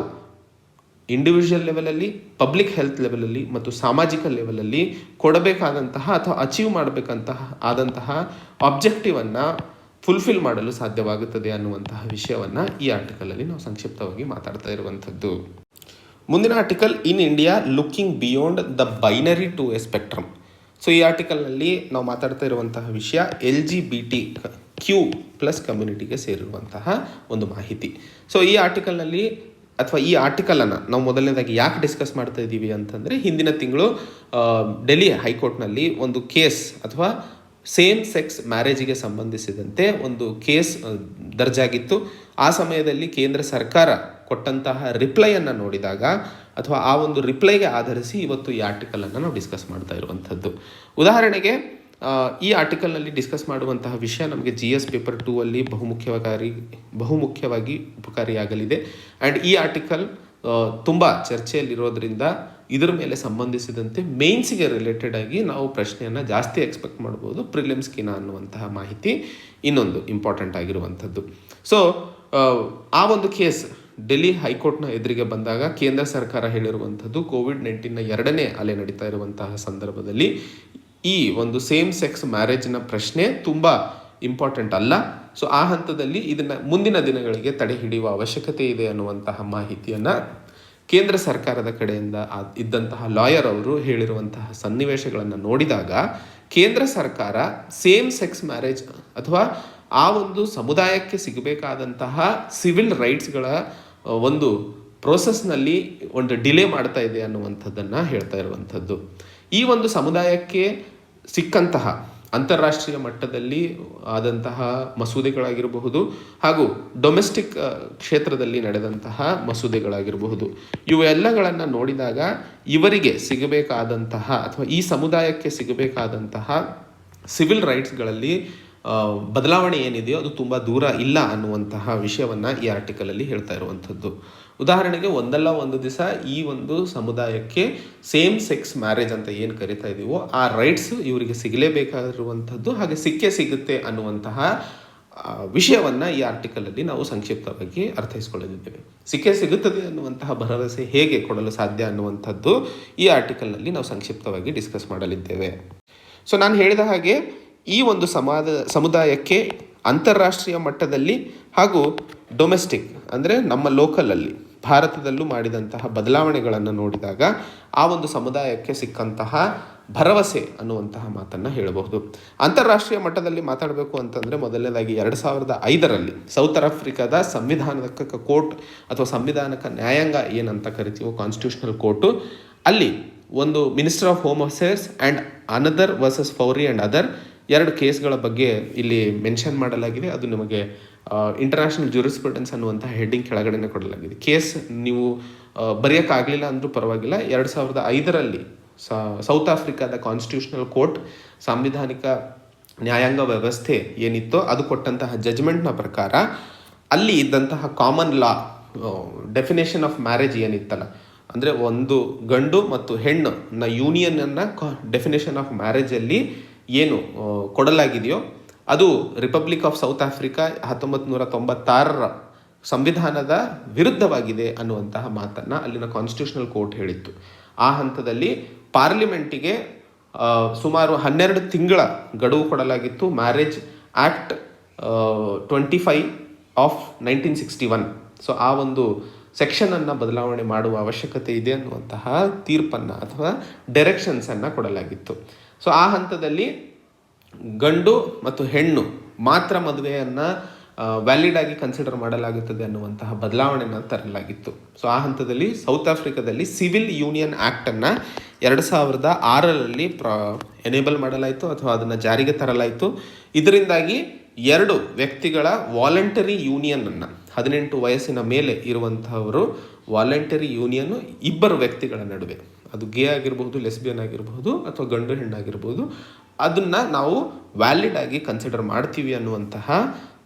S1: ಇಂಡಿವಿಜುವಲ್ ಲೆವೆಲಲ್ಲಿ, ಪಬ್ಲಿಕ್ ಹೆಲ್ತ್ ಲೆವೆಲಲ್ಲಿ ಮತ್ತು ಸಾಮಾಜಿಕ ಲೆವೆಲಲ್ಲಿ ಕೊಡಬೇಕಾದಂತಹ ಅಥವಾ ಅಚೀವ್ ಆದಂತಹ ಆಬ್ಜೆಕ್ಟಿವನ್ನು ಫುಲ್ಫಿಲ್ ಮಾಡಲು ಸಾಧ್ಯವಾಗುತ್ತದೆ ಅನ್ನುವಂತಹ ವಿಷಯವನ್ನು ಈ ಆರ್ಟಿಕಲಲ್ಲಿ ನಾವು ಸಂಕ್ಷಿಪ್ತವಾಗಿ ಮಾತಾಡ್ತಾ ಇರುವಂಥದ್ದು. ಮುಂದಿನ article, in India looking beyond the binary to a spectrum. So ಈ ಆರ್ಟಿಕಲ್ನಲ್ಲಿ ನಾವು ಮಾತಾಡ್ತಾ ಇರುವಂತಹ ವಿಷಯ LGBTQ+ ಕಮ್ಯುನಿಟಿಗೆ ಸೇರಿರುವಂತಹ ಒಂದು ಮಾಹಿತಿ. ಸೊ ಈ ಆರ್ಟಿಕಲ್ನಲ್ಲಿ ಅಥವಾ ಈ ಆರ್ಟಿಕಲನ್ನು ನಾವು ಮೊದಲನೇದಾಗಿ ಯಾಕೆ ಡಿಸ್ಕಸ್ ಮಾಡ್ತಾ ಇದ್ದೀವಿ ಅಂತಂದರೆ, ಹಿಂದಿನ ತಿಂಗಳು ಡೆಲ್ಲಿ ಹೈಕೋರ್ಟ್ನಲ್ಲಿ ಒಂದು ಕೇಸ್ ಅಥವಾ ಸೇಮ್ ಸೆಕ್ಸ್ ಮ್ಯಾರೇಜಿಗೆ ಸಂಬಂಧಿಸಿದಂತೆ ಒಂದು ಕೇಸ್ ದರ್ಜಾಗಿತ್ತು. ಆ ಸಮಯದಲ್ಲಿ ಕೇಂದ್ರ ಸರ್ಕಾರ ಕೊಟ್ಟಂತಹ ರಿಪ್ಲೈಯನ್ನು ನೋಡಿದಾಗ ಅಥವಾ ಆ ಒಂದು ರಿಪ್ಲೈಗೆ ಆಧರಿಸಿ ಇವತ್ತು ಈ ಆರ್ಟಿಕಲನ್ನು ನಾವು ಡಿಸ್ಕಸ್ ಮಾಡ್ತಾ ಇರುವಂಥದ್ದು. ಉದಾಹರಣೆಗೆ ಈ ಆರ್ಟಿಕಲ್ನಲ್ಲಿ ಡಿಸ್ಕಸ್ ಮಾಡುವಂತಹ ವಿಷಯ ನಮಗೆ GS ಪೇಪರ್ 2 ಅಲ್ಲಿ ಬಹುಮುಖ್ಯವಾಗಿ ಉಪಕಾರಿಯಾಗಲಿದೆ. ಆ್ಯಂಡ್ ಈ ಆರ್ಟಿಕಲ್ ತುಂಬ ಚರ್ಚೆಯಲ್ಲಿರೋದ್ರಿಂದ ಇದರ ಮೇಲೆ ಸಂಬಂಧಿಸಿದಂತೆ ಮೇನ್ಸಿಗೆ ರಿಲೇಟೆಡ್ ಆಗಿ ನಾವು ಪ್ರಶ್ನೆಯನ್ನು ಜಾಸ್ತಿ ಎಕ್ಸ್ಪೆಕ್ಟ್ ಮಾಡ್ಬೋದು. ಪ್ರಿಲಿಮ್ಸ್ಕಿನ ಅನ್ನುವಂತಹ ಮಾಹಿತಿ ಇನ್ನೊಂದು ಇಂಪಾರ್ಟೆಂಟ್ ಆಗಿರುವಂಥದ್ದು. ಸೊ ಆ ಒಂದು ಕೇಸ್ ಡೆಲ್ಲಿ ಹೈಕೋರ್ಟ್ನ ಎದುರಿಗೆ ಬಂದಾಗ ಕೇಂದ್ರ ಸರ್ಕಾರ ಹೇಳಿರುವಂಥದ್ದು ಕೋವಿಡ್-19ನ 2ನೇ ಅಲೆ ನಡೀತಾ ಇರುವಂತಹ ಸಂದರ್ಭದಲ್ಲಿ ಈ ಒಂದು ಸೇಮ್ ಸೆಕ್ಸ್ ಮ್ಯಾರೇಜ್ನ ಪ್ರಶ್ನೆ ತುಂಬ ಇಂಪಾರ್ಟೆಂಟ್ ಅಲ್ಲ. ಸೊ ಆ ಹಂತದಲ್ಲಿ ಇದನ್ನು ಮುಂದಿನ ದಿನಗಳಿಗೆ ತಡೆ ಹಿಡಿಯುವ ಅವಶ್ಯಕತೆ ಇದೆ ಅನ್ನುವಂತಹ ಮಾಹಿತಿಯನ್ನು ಕೇಂದ್ರ ಸರ್ಕಾರದ ಕಡೆಯಿಂದ ಇದ್ದಂತಹ ಲಾಯರ್ ಅವರು ಹೇಳಿರುವಂತಹ ಸನ್ನಿವೇಶಗಳನ್ನು ನೋಡಿದಾಗ ಕೇಂದ್ರ ಸರ್ಕಾರ ಸೇಮ್ ಸೆಕ್ಸ್ ಮ್ಯಾರೇಜ್ ಅಥವಾ ಆ ಒಂದು ಸಮುದಾಯಕ್ಕೆ ಸಿಗಬೇಕಾದಂತಹ ಸಿವಿಲ್ ರೈಟ್ಸ್ಗಳ ಒಂದು ಪ್ರೋಸೆಸ್ನಲ್ಲಿ ಒಂದು ಡಿಲೇ ಮಾಡ್ತಾ ಇದೆ ಅನ್ನುವಂಥದ್ದನ್ನು ಹೇಳ್ತಾ ಇರುವಂಥದ್ದು. ಈ ಒಂದು ಸಮುದಾಯಕ್ಕೆ ಸಿಕ್ಕಂತಹ ಅಂತಾರಾಷ್ಟ್ರೀಯ ಮಟ್ಟದಲ್ಲಿ ಆದಂತಹ ಮಸೂದೆಗಳಾಗಿರಬಹುದು ಹಾಗೂ ಡೊಮೆಸ್ಟಿಕ್ ಕ್ಷೇತ್ರದಲ್ಲಿ ನಡೆದಂತಹ ಮಸೂದೆಗಳಾಗಿರಬಹುದು, ಇವೆಲ್ಲಗಳನ್ನು ನೋಡಿದಾಗ ಇವರಿಗೆ ಸಿಗಬೇಕಾದಂತಹ ಅಥವಾ ಈ ಸಮುದಾಯಕ್ಕೆ ಸಿಗಬೇಕಾದಂತಹ ಸಿವಿಲ್ ರೈಟ್ಸ್ಗಳಲ್ಲಿ ಬದಲಾವಣೆ ಏನಿದೆಯೋ ಅದು ತುಂಬ ದೂರ ಇಲ್ಲ ಅನ್ನುವಂತಹ ವಿಷಯವನ್ನು ಈ ಆರ್ಟಿಕಲಲ್ಲಿ ಹೇಳ್ತಾ ಇರುವಂಥದ್ದು. ಉದಾಹರಣೆಗೆ ಒಂದಲ್ಲ ಒಂದು ದಿವಸ ಈ ಒಂದು ಸಮುದಾಯಕ್ಕೆ ಸೇಮ್ ಸೆಕ್ಸ್ ಮ್ಯಾರೇಜ್ ಅಂತ ಏನು ಕರಿತಾ ಇದ್ದೀವೋ ಆ ರೈಟ್ಸ್ ಇವರಿಗೆ ಸಿಗಲೇಬೇಕಾಗಿರುವಂಥದ್ದು, ಹಾಗೆ ಸಿಗುತ್ತೆ ಅನ್ನುವಂತಹ ವಿಷಯವನ್ನು ಈ ಆರ್ಟಿಕಲಲ್ಲಿ ನಾವು ಸಂಕ್ಷಿಪ್ತವಾಗಿ ಅರ್ಥೈಸ್ಕೊಳ್ಳಲಿದ್ದೇವೆ. ಸಿಗುತ್ತದೆ ಅನ್ನುವಂತಹ ಭರವಸೆ ಹೇಗೆ ಕೊಡಲು ಸಾಧ್ಯ ಅನ್ನುವಂಥದ್ದು ಈ ಆರ್ಟಿಕಲ್ನಲ್ಲಿ ನಾವು ಸಂಕ್ಷಿಪ್ತವಾಗಿ ಡಿಸ್ಕಸ್ ಮಾಡಲಿದ್ದೇವೆ. ಸೊ ನಾನು ಹೇಳಿದ ಹಾಗೆ ಈ ಒಂದು ಸಮುದಾಯಕ್ಕೆ ಅಂತಾರಾಷ್ಟ್ರೀಯ ಮಟ್ಟದಲ್ಲಿ ಹಾಗೂ ಡೊಮೆಸ್ಟಿಕ್ ಅಂದರೆ ನಮ್ಮ ಲೋಕಲಲ್ಲಿ ಭಾರತದಲ್ಲೂ ಮಾಡಿದಂತಹ ಬದಲಾವಣೆಗಳನ್ನು ನೋಡಿದಾಗ ಆ ಒಂದು ಸಮುದಾಯಕ್ಕೆ ಸಿಕ್ಕಂತಹ ಭರವಸೆ ಅನ್ನುವಂತಹ ಮಾತನ್ನು ಹೇಳಬಹುದು. ಅಂತಾರಾಷ್ಟ್ರೀಯ ಮಟ್ಟದಲ್ಲಿ ಮಾತಾಡಬೇಕು ಅಂತಂದರೆ ಮೊದಲನೇದಾಗಿ 2005ರಲ್ಲಿ ಸೌತ್ ಆಫ್ರಿಕಾದ ಸಂವಿಧಾನಕ ಕೋರ್ಟ್ ಅಥವಾ ಸಂವಿಧಾನಕ ನ್ಯಾಯಾಂಗ ಏನಂತ ಕರಿತೀವೋ ಕಾನ್ಸ್ಟಿಟ್ಯೂಷನಲ್ ಕೋರ್ಟು, ಅಲ್ಲಿ ಒಂದು minister of home affairs and another versus Fourie and other 2 ಕೇಸ್ಗಳ ಬಗ್ಗೆ ಇಲ್ಲಿ ಮೆನ್ಷನ್ ಮಾಡಲಾಗಿದೆ. ಅದು ನಿಮಗೆ ಇಂಟರ್ನ್ಯಾಷನಲ್ ಜೂರಿಸ್ಪ್ರುಡೆನ್ಸ್ ಅನ್ನುವಂಥ ಹೆಡ್ಡಿಂಗ್ ಕೆಳಗಡೆನೆ ಕೊಡಲಾಗಿದೆ. ಕೇಸ್ ನೀವು ಬರೆಯೋಕ್ಕಾಗಲಿಲ್ಲ ಅಂದರೂ ಪರವಾಗಿಲ್ಲ, 2005ರಲ್ಲಿ ಸೌತ್ ಆಫ್ರಿಕಾದ ಕಾನ್ಸ್ಟಿಟ್ಯೂಷನಲ್ ಕೋರ್ಟ್ ಸಾಂವಿಧಾನಿಕ ನ್ಯಾಯಾಂಗ ವ್ಯವಸ್ಥೆ ಏನಿತ್ತೋ ಅದು ಕೊಟ್ಟಂತಹ ಜಜ್ಮೆಂಟ್ನ ಪ್ರಕಾರ ಅಲ್ಲಿ ಇದ್ದಂತಹ common law definition of marriage ಏನಿತ್ತಲ್ಲ, ಅಂದರೆ ಒಂದು ಗಂಡು ಮತ್ತು ಹೆಣ್ಣು ಯೂನಿಯನನ್ನು ಡೆಫಿನೇಷನ್ ಆಫ್ ಮ್ಯಾರೇಜಲ್ಲಿ ಏನು ಕೊಡಲಾಗಿದೆಯೋ ಅದು ರಿಪಬ್ಲಿಕ್ ಆಫ್ ಸೌತ್ ಆಫ್ರಿಕಾ 1996ರ ಸಂವಿಧಾನದ ವಿರುದ್ಧವಾಗಿದೆ ಅನ್ನುವಂತಹ ಮಾತನ್ನು ಅಲ್ಲಿನ ಕಾನ್ಸ್ಟಿಟ್ಯೂಷನಲ್ ಕೋರ್ಟ್ ಹೇಳಿತ್ತು. ಆ ಹಂತದಲ್ಲಿ ಪಾರ್ಲಿಮೆಂಟಿಗೆ ಸುಮಾರು 12 ತಿಂಗಳ ಗಡುವು ಕೊಡಲಾಗಿತ್ತು. Marriage act 25 of 1961. ಸೊ ಆ ಒಂದು ಸೆಕ್ಷನನ್ನು ಬದಲಾವಣೆ ಮಾಡುವ ಅವಶ್ಯಕತೆ ಇದೆ ಅನ್ನುವಂತಹ ತೀರ್ಪನ್ನು ಅಥವಾ ಡೈರೆಕ್ಷನ್ಸನ್ನು ಕೊಡಲಾಗಿತ್ತು. ಸೊ ಆ ಹಂತದಲ್ಲಿ ಗಂಡು ಮತ್ತು ಹೆಣ್ಣು ಮಾತ್ರ ಮದುವೆಯನ್ನು ವ್ಯಾಲಿಡ್ ಆಗಿ ಕನ್ಸಿಡರ್ ಮಾಡಲಾಗುತ್ತದೆ ಅನ್ನುವಂತಹ ಬದಲಾವಣೆಯನ್ನು ತರಲಾಗಿತ್ತು. ಸೊ ಆ ಹಂತದಲ್ಲಿ ಸೌತ್ ಆಫ್ರಿಕಾದಲ್ಲಿ ಸಿವಿಲ್ ಯೂನಿಯನ್ ಆ್ಯಕ್ಟನ್ನು 2006ರಲ್ಲಿ ಎನೇಬಲ್ ಮಾಡಲಾಯಿತು ಅಥವಾ ಅದನ್ನು ಜಾರಿಗೆ ತರಲಾಯಿತು. ಇದರಿಂದಾಗಿ 2 ವ್ಯಕ್ತಿಗಳ ವಾಲಂಟರಿ ಯೂನಿಯನನ್ನು 18 ವಯಸ್ಸಿನ ಮೇಲೆ ಇರುವಂತಹವರು ವಾಲಂಟರಿ ಯೂನಿಯನ್ನು 2 ವ್ಯಕ್ತಿಗಳ ನಡುವೆ, ಅದು ಗೇ ಆಗಿರಬಹುದು, ಲೆಸ್ಬಿಯನ್ ಆಗಿರಬಹುದು ಅಥವಾ ಗಂಡು ಹೆಣ್ಣಾಗಿರ್ಬೋದು, ಅದನ್ನು ನಾವು ವ್ಯಾಲಿಡ್ ಆಗಿ ಕನ್ಸಿಡರ್ ಮಾಡ್ತೀವಿ ಅನ್ನುವಂತಹ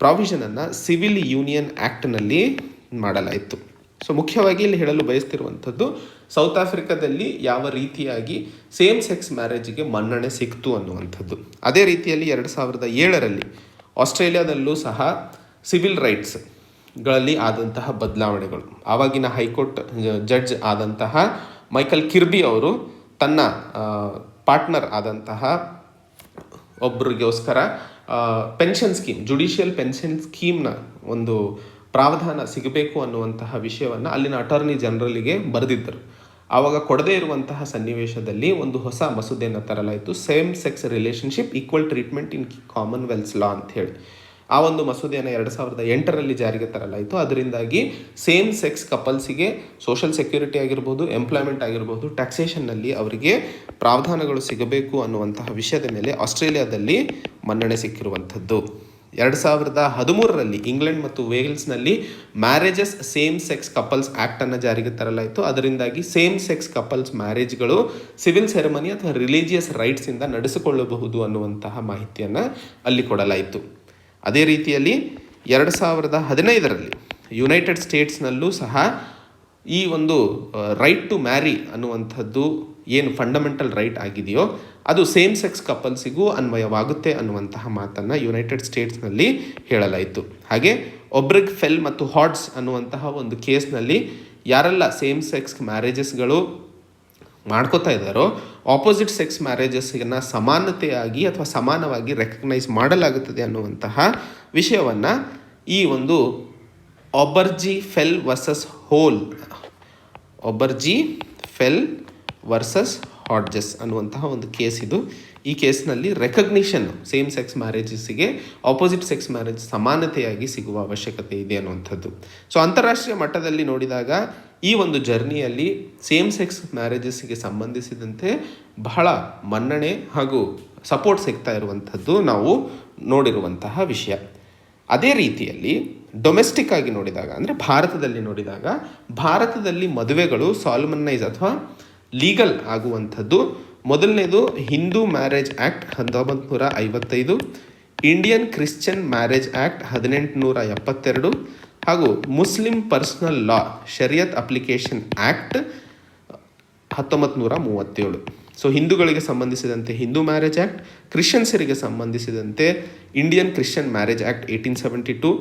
S1: ಪ್ರಾವಿಷನನ್ನು ಸಿವಿಲ್ ಯೂನಿಯನ್ ಆ್ಯಕ್ಟ್ನಲ್ಲಿ ಮಾಡಲಾಯಿತು. ಸೊ ಮುಖ್ಯವಾಗಿ ಇಲ್ಲಿ ಹೇಳಲು ಬಯಸ್ತಿರುವಂಥದ್ದು ಸೌತ್ ಆಫ್ರಿಕಾದಲ್ಲಿ ಯಾವ ರೀತಿಯಾಗಿ ಸೇಮ್ ಸೆಕ್ಸ್ ಮ್ಯಾರೇಜಿಗೆ ಮನ್ನಣೆ ಸಿಕ್ತು ಅನ್ನುವಂಥದ್ದು. ಅದೇ ರೀತಿಯಲ್ಲಿ 2007ರಲ್ಲಿ ಆಸ್ಟ್ರೇಲಿಯಾದಲ್ಲೂ ಸಹ ಸಿವಿಲ್ ರೈಟ್ಸ್ಗಳಲ್ಲಿ ಆದಂತಹ ಬದಲಾವಣೆಗಳು, ಆವಾಗಿನ ಹೈಕೋರ್ಟ್ ಜಡ್ಜ್ ಆದಂತಹ ಮೈಕಲ್ ಕಿರ್ಬಿ ಅವರು ತನ್ನ ಪಾರ್ಟ್ನರ್ ಆದಂತಹ ಒಬ್ಬರಿಗೋಸ್ಕರ ಪೆನ್ಷನ್ ಸ್ಕೀಮ್, ಜುಡಿಷಿಯಲ್ ಪೆನ್ಷನ್ ಸ್ಕೀಮ್ನ ಒಂದು ಪ್ರಾವಧಾನ ಸಿಗಬೇಕು ಅನ್ನುವಂತಹ ವಿಷಯವನ್ನು ಅಲ್ಲಿನ ಅಟಾರ್ನಿ ಜನರಲ್ಗೆ ಬರೆದಿದ್ದರು. ಆವಾಗ ಕೊಡದೇ ಇರುವಂತಹ ಸನ್ನಿವೇಶದಲ್ಲಿ ಒಂದು ಹೊಸ ಮಸೂದೆಯನ್ನು ತರಲಾಯಿತು, same sex relationship equal treatment in commonwealth law ಅಂತ ಹೇಳಿ. ಆ ಒಂದು ಮಸೂದೆಯನ್ನು 2008ರಲ್ಲಿ ಜಾರಿಗೆ ತರಲಾಯಿತು. ಅದರಿಂದಾಗಿ ಸೇಮ್ ಸೆಕ್ಸ್ ಕಪಲ್ಸಿಗೆ ಸೋಷಲ್ ಸೆಕ್ಯೂರಿಟಿ ಆಗಿರ್ಬೋದು, ಎಂಪ್ಲಾಯ್ಮೆಂಟ್ ಆಗಿರ್ಬೋದು, ಟ್ಯಾಕ್ಸೇಷನ್ನಲ್ಲಿ ಅವರಿಗೆ ಪ್ರಾವಧಾನಗಳು ಸಿಗಬೇಕು ಅನ್ನುವಂತಹ ವಿಷಯದ ಮೇಲೆ ಆಸ್ಟ್ರೇಲಿಯಾದಲ್ಲಿ ಮನ್ನಣೆ ಸಿಕ್ಕಿರುವಂಥದ್ದು. 2013ರಲ್ಲಿ ಇಂಗ್ಲೆಂಡ್ ಮತ್ತು ವೇಲ್ಸ್ನಲ್ಲಿ ಮ್ಯಾರೇಜಸ್ ಸೇಮ್ ಸೆಕ್ಸ್ ಕಪಲ್ಸ್ ಆ್ಯಕ್ಟನ್ನು ಜಾರಿಗೆ ತರಲಾಯಿತು. ಅದರಿಂದಾಗಿ ಸೇಮ್ ಸೆಕ್ಸ್ ಕಪಲ್ಸ್ ಮ್ಯಾರೇಜ್ಗಳು ಸಿವಿಲ್ ಸೆರೆಮನಿ ಅಥವಾ ರಿಲಿಜಿಯಸ್ ರೈಟ್ಸಿಂದ ನಡೆಸಿಕೊಳ್ಳಬಹುದು ಅನ್ನುವಂತಹ ಮಾಹಿತಿಯನ್ನು ಅಲ್ಲಿ ಕೊಡಲಾಯಿತು. ಅದೇ ರೀತಿಯಲ್ಲಿ 2015ರಲ್ಲಿ ಯುನೈಟೆಡ್ ಸ್ಟೇಟ್ಸ್ನಲ್ಲೂ ಸಹ ಈ ಒಂದು ರೈಟ್ ಟು ಮ್ಯಾರಿ ಅನ್ನುವಂಥದ್ದು ಏನು ಫಂಡಮೆಂಟಲ್ ರೈಟ್ ಆಗಿದೆಯೋ ಅದು ಸೇಮ್ ಸೆಕ್ಸ್ ಕಪಲ್ಸಿಗೂ ಅನ್ವಯವಾಗುತ್ತೆ ಅನ್ನುವಂತಹ ಮಾತನ್ನು ಯುನೈಟೆಡ್ ಸ್ಟೇಟ್ಸ್ನಲ್ಲಿ ಹೇಳಲಾಯಿತು. ಹಾಗೆ ಒಬ್ರಿಗ್ ಫೆಲ್ ಮತ್ತು ಹಾಡ್ಸ್ ಅನ್ನುವಂತಹ ಒಂದು ಕೇಸ್ನಲ್ಲಿ ಯಾರೆಲ್ಲ ಸೇಮ್ ಸೆಕ್ಸ್ ಮ್ಯಾರೇಜಸ್ಗಳು ಮಾಡ್ಕೋತಾ ಇದ್ದಾರೋ ಆಪೋಸಿಟ್ ಸೆಕ್ಸ್ ಮ್ಯಾರೇಜಸ್ನ ಸಮಾನತೆಯಾಗಿ ಅಥವಾ ಸಮಾನವಾಗಿ ರೆಕಗ್ನೈಸ್ ಮಾಡಲಾಗುತ್ತದೆ ಅನ್ನುವಂತಹ ವಿಷಯವನ್ನು ಈ ಒಂದು ಒಬರ್ಜಿ ಫೆಲ್ ವರ್ಸಸ್ ಹಾಡ್ಜಸ್ ಅನ್ನುವಂತಹ ಒಂದು ಕೇಸ್ ಇದು. ಈ ಕೇಸ್ನಲ್ಲಿ ರೆಕಗ್ನಿಷನ್ ಸೇಮ್ ಸೆಕ್ಸ್ ಮ್ಯಾರೇಜಸ್ಸಿಗೆ ಆಪೋಸಿಟ್ ಸೆಕ್ಸ್ ಮ್ಯಾರೇಜ್ ಸಮಾನತೆಯಾಗಿ ಸಿಗುವ ಅವಶ್ಯಕತೆ ಇದೆ ಅನ್ನುವಂಥದ್ದು. ಸೊ ಅಂತಾರಾಷ್ಟ್ರೀಯ ಮಟ್ಟದಲ್ಲಿ ನೋಡಿದಾಗ ಈ ಒಂದು ಜರ್ನಿಯಲ್ಲಿ ಸೇಮ್ ಸೆಕ್ಸ್ ಮ್ಯಾರೇಜಸ್ಸಿಗೆ ಸಂಬಂಧಿಸಿದಂತೆ ಬಹಳ ಮನ್ನಣೆ ಹಾಗೂ ಸಪೋರ್ಟ್ ಸಿಗ್ತಾ ಇರುವಂಥದ್ದು ನಾವು ನೋಡಿರುವಂತಹ ವಿಷಯ. ಅದೇ ರೀತಿಯಲ್ಲಿ ಡೊಮೆಸ್ಟಿಕ್ ಆಗಿ ನೋಡಿದಾಗ ಅಂದರೆ ಭಾರತದಲ್ಲಿ ನೋಡಿದಾಗ ಭಾರತದಲ್ಲಿ ಮದುವೆಗಳು ಸಾಲ್ಮನೈಸ್ ಅಥವಾ ಲೀಗಲ್ ಆಗುವಂಥದ್ದು ಮೊದಲನೇದು Hindu marriage act 1955, Indian Christian marriage act 1872 ಹಾಗೂ Muslim personal law ಶರಿಯತ್ application act 1937. So ಹಿಂದೂಗಳಿಗೆ ಸಂಬಂಧಿಸಿದಂತೆ ಹಿಂದೂ ಮ್ಯಾರೇಜ್ ಆ್ಯಕ್ಟ್, ಕ್ರಿಶ್ಚಿಯನ್ಸರಿಗೆ ಸಂಬಂಧಿಸಿದಂತೆ ಇಂಡಿಯನ್ ಕ್ರಿಶ್ಚಿಯನ್ ಮ್ಯಾರೇಜ್ ಆ್ಯಕ್ಟ್ 1872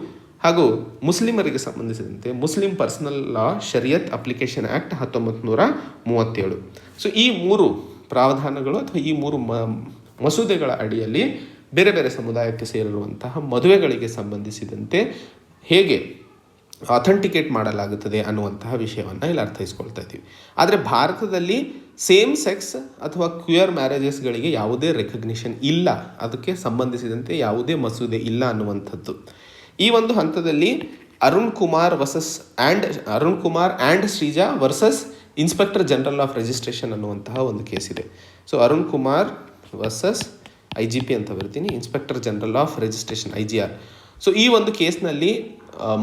S1: ಹಾಗೂ ಮುಸ್ಲಿಮರಿಗೆ ಸಂಬಂಧಿಸಿದಂತೆ Muslim personal law ಶರಿಯತ್ application act 1937. So ಈ ಮೂರು ಪ್ರಾವಧಾನಗಳು ಅಥವಾ ಈ ಮೂರು ಮಸೂದೆಗಳ ಅಡಿಯಲ್ಲಿ ಬೇರೆ ಬೇರೆ ಸಮುದಾಯಕ್ಕೆ ಸೇರಿರುವಂತಹ ಮದುವೆಗಳಿಗೆ ಸಂಬಂಧಿಸಿದಂತೆ ಹೇಗೆ ಅಥೆಂಟಿಕೇಟ್ ಮಾಡಲಾಗುತ್ತದೆ ಅನ್ನುವಂತಹ ವಿಷಯವನ್ನು ಇಲ್ಲಿ ಅರ್ಥೈಸ್ಕೊಳ್ತಾ ಇದ್ದೀವಿ. ಆದರೆ ಭಾರತದಲ್ಲಿ ಸೇಮ್ ಸೆಕ್ಸ್ ಅಥವಾ ಕ್ಯೂಯರ್ ಮ್ಯಾರೇಜಸ್ಗಳಿಗೆ ಯಾವುದೇ ರೆಕಗ್ನಿಷನ್ ಇಲ್ಲ, ಅದಕ್ಕೆ ಸಂಬಂಧಿಸಿದಂತೆ ಯಾವುದೇ ಮಸೂದೆ ಇಲ್ಲ ಅನ್ನುವಂಥದ್ದು. ಈ ಒಂದು ಹಂತದಲ್ಲಿ Arun Kumar and Sreeja versus inspector general of registration ಅನ್ನುವಂತಹ ಒಂದು ಕೇಸ್ ಇದೆ. So Arun Kumar versus IGP ಅಂತ ಬರ್ತೀನಿ, inspector general of registration IGR. So ಈ ಒಂದು ಕೇಸ್ನಲ್ಲಿ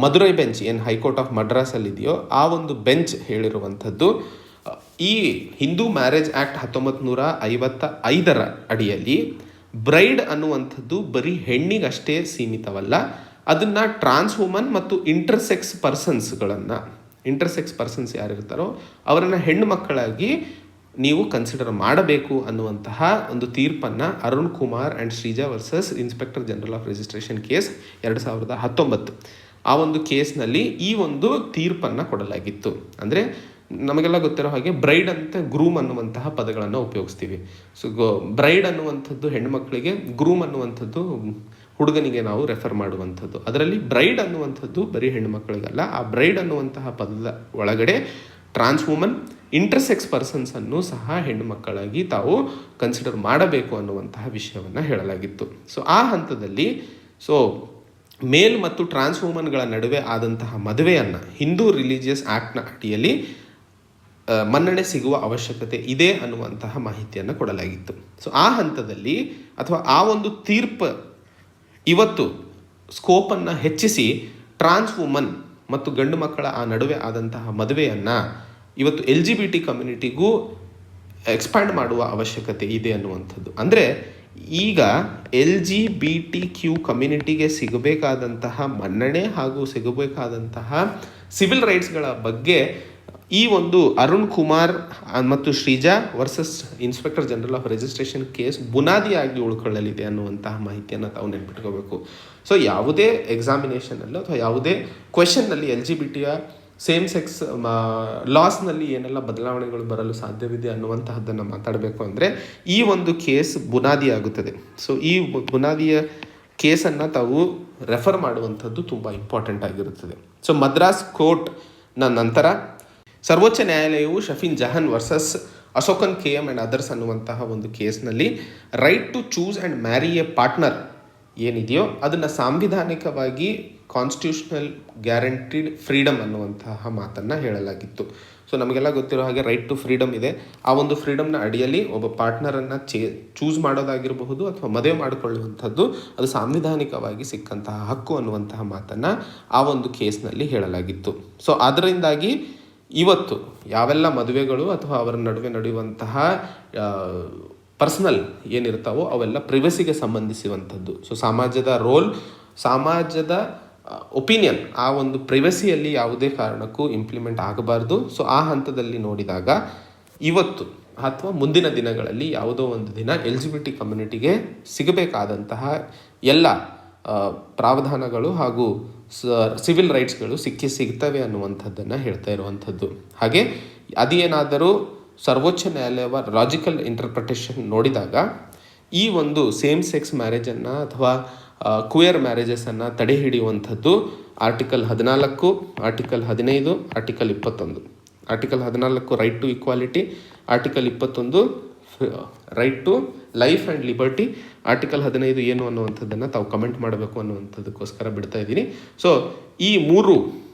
S1: ಮದುರೈ ಬೆಂಚ್ ಏನು ಹೈಕೋರ್ಟ್ ಆಫ್ ಮಡ್ರಾಸಲ್ಲಿದೆಯೋ ಆ ಒಂದು ಬೆಂಚ್ ಹೇಳಿರುವಂಥದ್ದು ಈ ಹಿಂದೂ ಮ್ಯಾರೇಜ್ ಆ್ಯಕ್ಟ್ 1955ರ ಅಡಿಯಲ್ಲಿ ಬ್ರೈಡ್ ಅನ್ನುವಂಥದ್ದು ಬರೀ ಹೆಣ್ಣಿಗಷ್ಟೇ ಸೀಮಿತವಲ್ಲ, ಅದನ್ನು ಟ್ರಾನ್ಸ್ ವುಮನ್ ಮತ್ತು ಇಂಟರ್ಸೆಕ್ಸ್ ಪರ್ಸನ್ಸ್ ಯಾರಿರ್ತಾರೋ ಅವರನ್ನು ಹೆಣ್ಣು ಮಕ್ಕಳಾಗಿ ನೀವು ಕನ್ಸಿಡರ್ ಮಾಡಬೇಕು ಅನ್ನುವಂತಹ ಒಂದು ತೀರ್ಪನ್ನು Arun Kumar and Sreeja versus inspector general of registration case 2019 ಆ ಒಂದು ಕೇಸ್ನಲ್ಲಿ ಈ ಒಂದು ತೀರ್ಪನ್ನು ಕೊಡಲಾಗಿತ್ತು. ಅಂದರೆ ನಮಗೆಲ್ಲ ಗೊತ್ತಿರೋ ಹಾಗೆ ಬ್ರೈಡ್ ಅಂತ ಗ್ರೂಮ್ ಅನ್ನುವಂತಹ ಪದಗಳನ್ನು ಉಪಯೋಗಿಸ್ತೀವಿ. ಸೊ ಬ್ರೈಡ್ ಅನ್ನುವಂಥದ್ದು ಹೆಣ್ಣುಮಕ್ಕಳಿಗೆ, ಗ್ರೂಮ್ ಅನ್ನುವಂಥದ್ದು ಹುಡುಗನಿಗೆ ನಾವು ರೆಫರ್ ಮಾಡುವಂಥದ್ದು. ಅದರಲ್ಲಿ ಬ್ರೈಡ್ ಅನ್ನುವಂಥದ್ದು ಬರೀ ಹೆಣ್ಣುಮಕ್ಕಳಿಗಲ್ಲ, ಆ ಬ್ರೈಡ್ ಅನ್ನುವಂತಹ ಪದದ ಒಳಗಡೆ ಟ್ರಾನ್ಸ್ ವುಮನ್, ಇಂಟರ್ಸೆಕ್ಸ್ ಪರ್ಸನ್ಸನ್ನು ಸಹ ಹೆಣ್ಣು ಮಕ್ಕಳಾಗಿ ತಾವು ಕನ್ಸಿಡರ್ ಮಾಡಬೇಕು ಅನ್ನುವಂತಹ ವಿಷಯವನ್ನು ಹೇಳಲಾಗಿತ್ತು. ಸೊ ಆ ಹಂತದಲ್ಲಿ ಮೇಲ್ ಮತ್ತು ಟ್ರಾನ್ಸ್ ವುಮನ್ಗಳ ನಡುವೆ ಆದಂತಹ ಮದುವೆಯನ್ನು ಹಿಂದೂ ರಿಲಿಜಿಯಸ್ ಆ್ಯಕ್ಟ್ನ ಅಡಿಯಲ್ಲಿ ಮನ್ನಣೆ ಸಿಗುವ ಅವಶ್ಯಕತೆ ಇದೆ ಅನ್ನುವಂತಹ ಮಾಹಿತಿಯನ್ನು ಕೊಡಲಾಗಿತ್ತು. ಸೊ ಆ ಹಂತದಲ್ಲಿ ಅಥವಾ ಆ ಒಂದು ತೀರ್ಪು ಇವತ್ತು ಸ್ಕೋಪನ್ನು ಹೆಚ್ಚಿಸಿ ಟ್ರಾನ್ಸ್ ವುಮನ್ ಮತ್ತು ಗಂಡು ಮಕ್ಕಳ ಆ ನಡುವೆ ಆದಂತಹ ಮದುವೆಯನ್ನು ಇವತ್ತು LGBT ಕಮ್ಯುನಿಟಿಗೂ ಎಕ್ಸ್ಪ್ಯಾಂಡ್ ಮಾಡುವ ಅವಶ್ಯಕತೆ ಇದೆ ಅನ್ನುವಂಥದ್ದು. ಅಂದರೆ ಈಗ LGBTQ ಕಮ್ಯುನಿಟಿಗೆ ಸಿಗಬೇಕಾದಂತಹ ಮನ್ನಣೆ ಹಾಗೂ ಸಿಗಬೇಕಾದಂತಹ ಸಿವಿಲ್ ರೈಟ್ಸ್ಗಳ ಬಗ್ಗೆ ಈ ಒಂದು ಅರುಣ್ ಕುಮಾರ್ ಮತ್ತು Sreeja versus inspector general of registration case ಬುನಾದಿಯಾಗಿ ಉಳ್ಕೊಳ್ಳಲಿದೆ ಅನ್ನುವಂತಹ ಮಾಹಿತಿಯನ್ನು ತಾವು ನೆನ್ಪಿಟ್ಕೋಬೇಕು. ಸೊ ಯಾವುದೇ ಎಕ್ಸಾಮಿನೇಷನಲ್ಲೂ ಅಥವಾ ಯಾವುದೇ ಕ್ವೆಶನ್ನಲ್ಲಿ LGBTಯ ಸೇಮ್ ಸೆಕ್ಸ್ ಲಾಸ್ನಲ್ಲಿ ಏನೆಲ್ಲ ಬದಲಾವಣೆಗಳು ಬರಲು ಸಾಧ್ಯವಿದೆ ಅನ್ನುವಂತಹದ್ದನ್ನು ಮಾತಾಡಬೇಕು ಅಂದರೆ ಈ ಒಂದು ಕೇಸ್ ಬುನಾದಿಯಾಗುತ್ತದೆ. ಸೊ ಈ ಬುನಾದಿಯ ಕೇಸನ್ನು ತಾವು ರೆಫರ್ ಮಾಡುವಂಥದ್ದು ತುಂಬ ಇಂಪಾರ್ಟೆಂಟ್ ಆಗಿರುತ್ತದೆ. ಸೊ ಮದ್ರಾಸ್ ಕೋರ್ಟ್ನ ನಂತರ ಸರ್ವೋಚ್ಚ ನ್ಯಾಯಾಲಯವು Shafin Jahan versus Asokan KM and others ಅನ್ನುವಂತಹ ಒಂದು ಕೇಸ್ನಲ್ಲಿ right to choose and marry a partner ಏನಿದೆಯೋ ಅದನ್ನು ಸಾಂವಿಧಾನಿಕವಾಗಿ ಕಾನ್ಸ್ಟಿಟ್ಯೂಷನಲ್ ಗ್ಯಾರಂಟಿಡ್ ಫ್ರೀಡಮ್ ಅನ್ನುವಂತಹ ಮಾತನ್ನು ಹೇಳಲಾಗಿತ್ತು. ಸೊ ನಮಗೆಲ್ಲ ಗೊತ್ತಿರೋ ಹಾಗೆ ರೈಟ್ ಟು ಫ್ರೀಡಮ್ ಇದೆ. ಆ ಒಂದು ಫ್ರೀಡಮ್ನ ಅಡಿಯಲ್ಲಿ ಒಬ್ಬ ಪಾರ್ಟ್ನರನ್ನು ಚೂಸ್ ಮಾಡೋದಾಗಿರಬಹುದು ಅಥವಾ ಮದುವೆ ಮಾಡಿಕೊಳ್ಳುವಂಥದ್ದು ಅದು ಸಾಂವಿಧಾನಿಕವಾಗಿ ಸಿಕ್ಕಂತಹ ಹಕ್ಕು ಅನ್ನುವಂತಹ ಮಾತನ್ನು ಆ ಒಂದು ಕೇಸ್ನಲ್ಲಿ ಹೇಳಲಾಗಿತ್ತು. ಸೊ ಅದರಿಂದಾಗಿ ಇವತ್ತು ಯಾವೆಲ್ಲ ಮದುವೆಗಳು ಅಥವಾ ಅವರ ನಡುವೆ ನಡೆಯುವಂತಹ ಪರ್ಸನಲ್ ಏನಿರ್ತಾವೋ ಅವೆಲ್ಲ ಪ್ರಿವಸಿಗೆ ಸಂಬಂಧಿಸುವಂಥದ್ದು. ಸೊ ಸಮಾಜದ ರೋಲ್, ಸಮಾಜದ ಒಪಿನಿಯನ್ ಆ ಒಂದು ಪ್ರೈವಸಿಯಲ್ಲಿ ಯಾವುದೇ ಕಾರಣಕ್ಕೂ ಇಂಪ್ಲಿಮೆಂಟ್ ಆಗಬಾರ್ದು. ಸೊ ಆ ಹಂತದಲ್ಲಿ ನೋಡಿದಾಗ ಇವತ್ತು ಅಥವಾ ಮುಂದಿನ ದಿನಗಳಲ್ಲಿ ಯಾವುದೋ ಒಂದು ದಿನ LGBT ಕಮ್ಯುನಿಟಿಗೆ ಸಿಗಬೇಕಾದಂತಹ ಎಲ್ಲ ಪ್ರಾವಧಾನಗಳು ಹಾಗೂ ಸಿವಿಲ್ ರೈಟ್ಸ್ಗಳು ಸಿಗ್ತವೆ ಅನ್ನುವಂಥದ್ದನ್ನು ಹೇಳ್ತಾ ಇರುವಂಥದ್ದು. ಹಾಗೆ ಅದೇನಾದರೂ ಸರ್ವೋಚ್ಚ ನ್ಯಾಯಾಲಯ ಲಾಜಿಕಲ್ ಇಂಟರ್ಪ್ರಿಟೇಷನ್ ನೋಡಿದಾಗ ಈ ಒಂದು ಸೇಮ್ ಸೆಕ್ಸ್ ಮ್ಯಾರೇಜನ್ನು ಅಥವಾ ಕ್ವೇರ್ ಮ್ಯಾರೇಜಸನ್ನು ತಡೆ ಹಿಡಿಯುವಂಥದ್ದು article 14, article 15, article 21. Article 14 right to equality, article 21 right to life and liberty, article 15 ಏನು ಅನ್ನುವಂಥದ್ದನ್ನು ತಾವು ಕಮೆಂಟ್ ಮಾಡಬೇಕು ಅನ್ನುವಂಥದ್ದಕ್ಕೋಸ್ಕರ ಬಿಡ್ತಾ ಇದ್ದೀನಿ. ಸೊ ಈ 3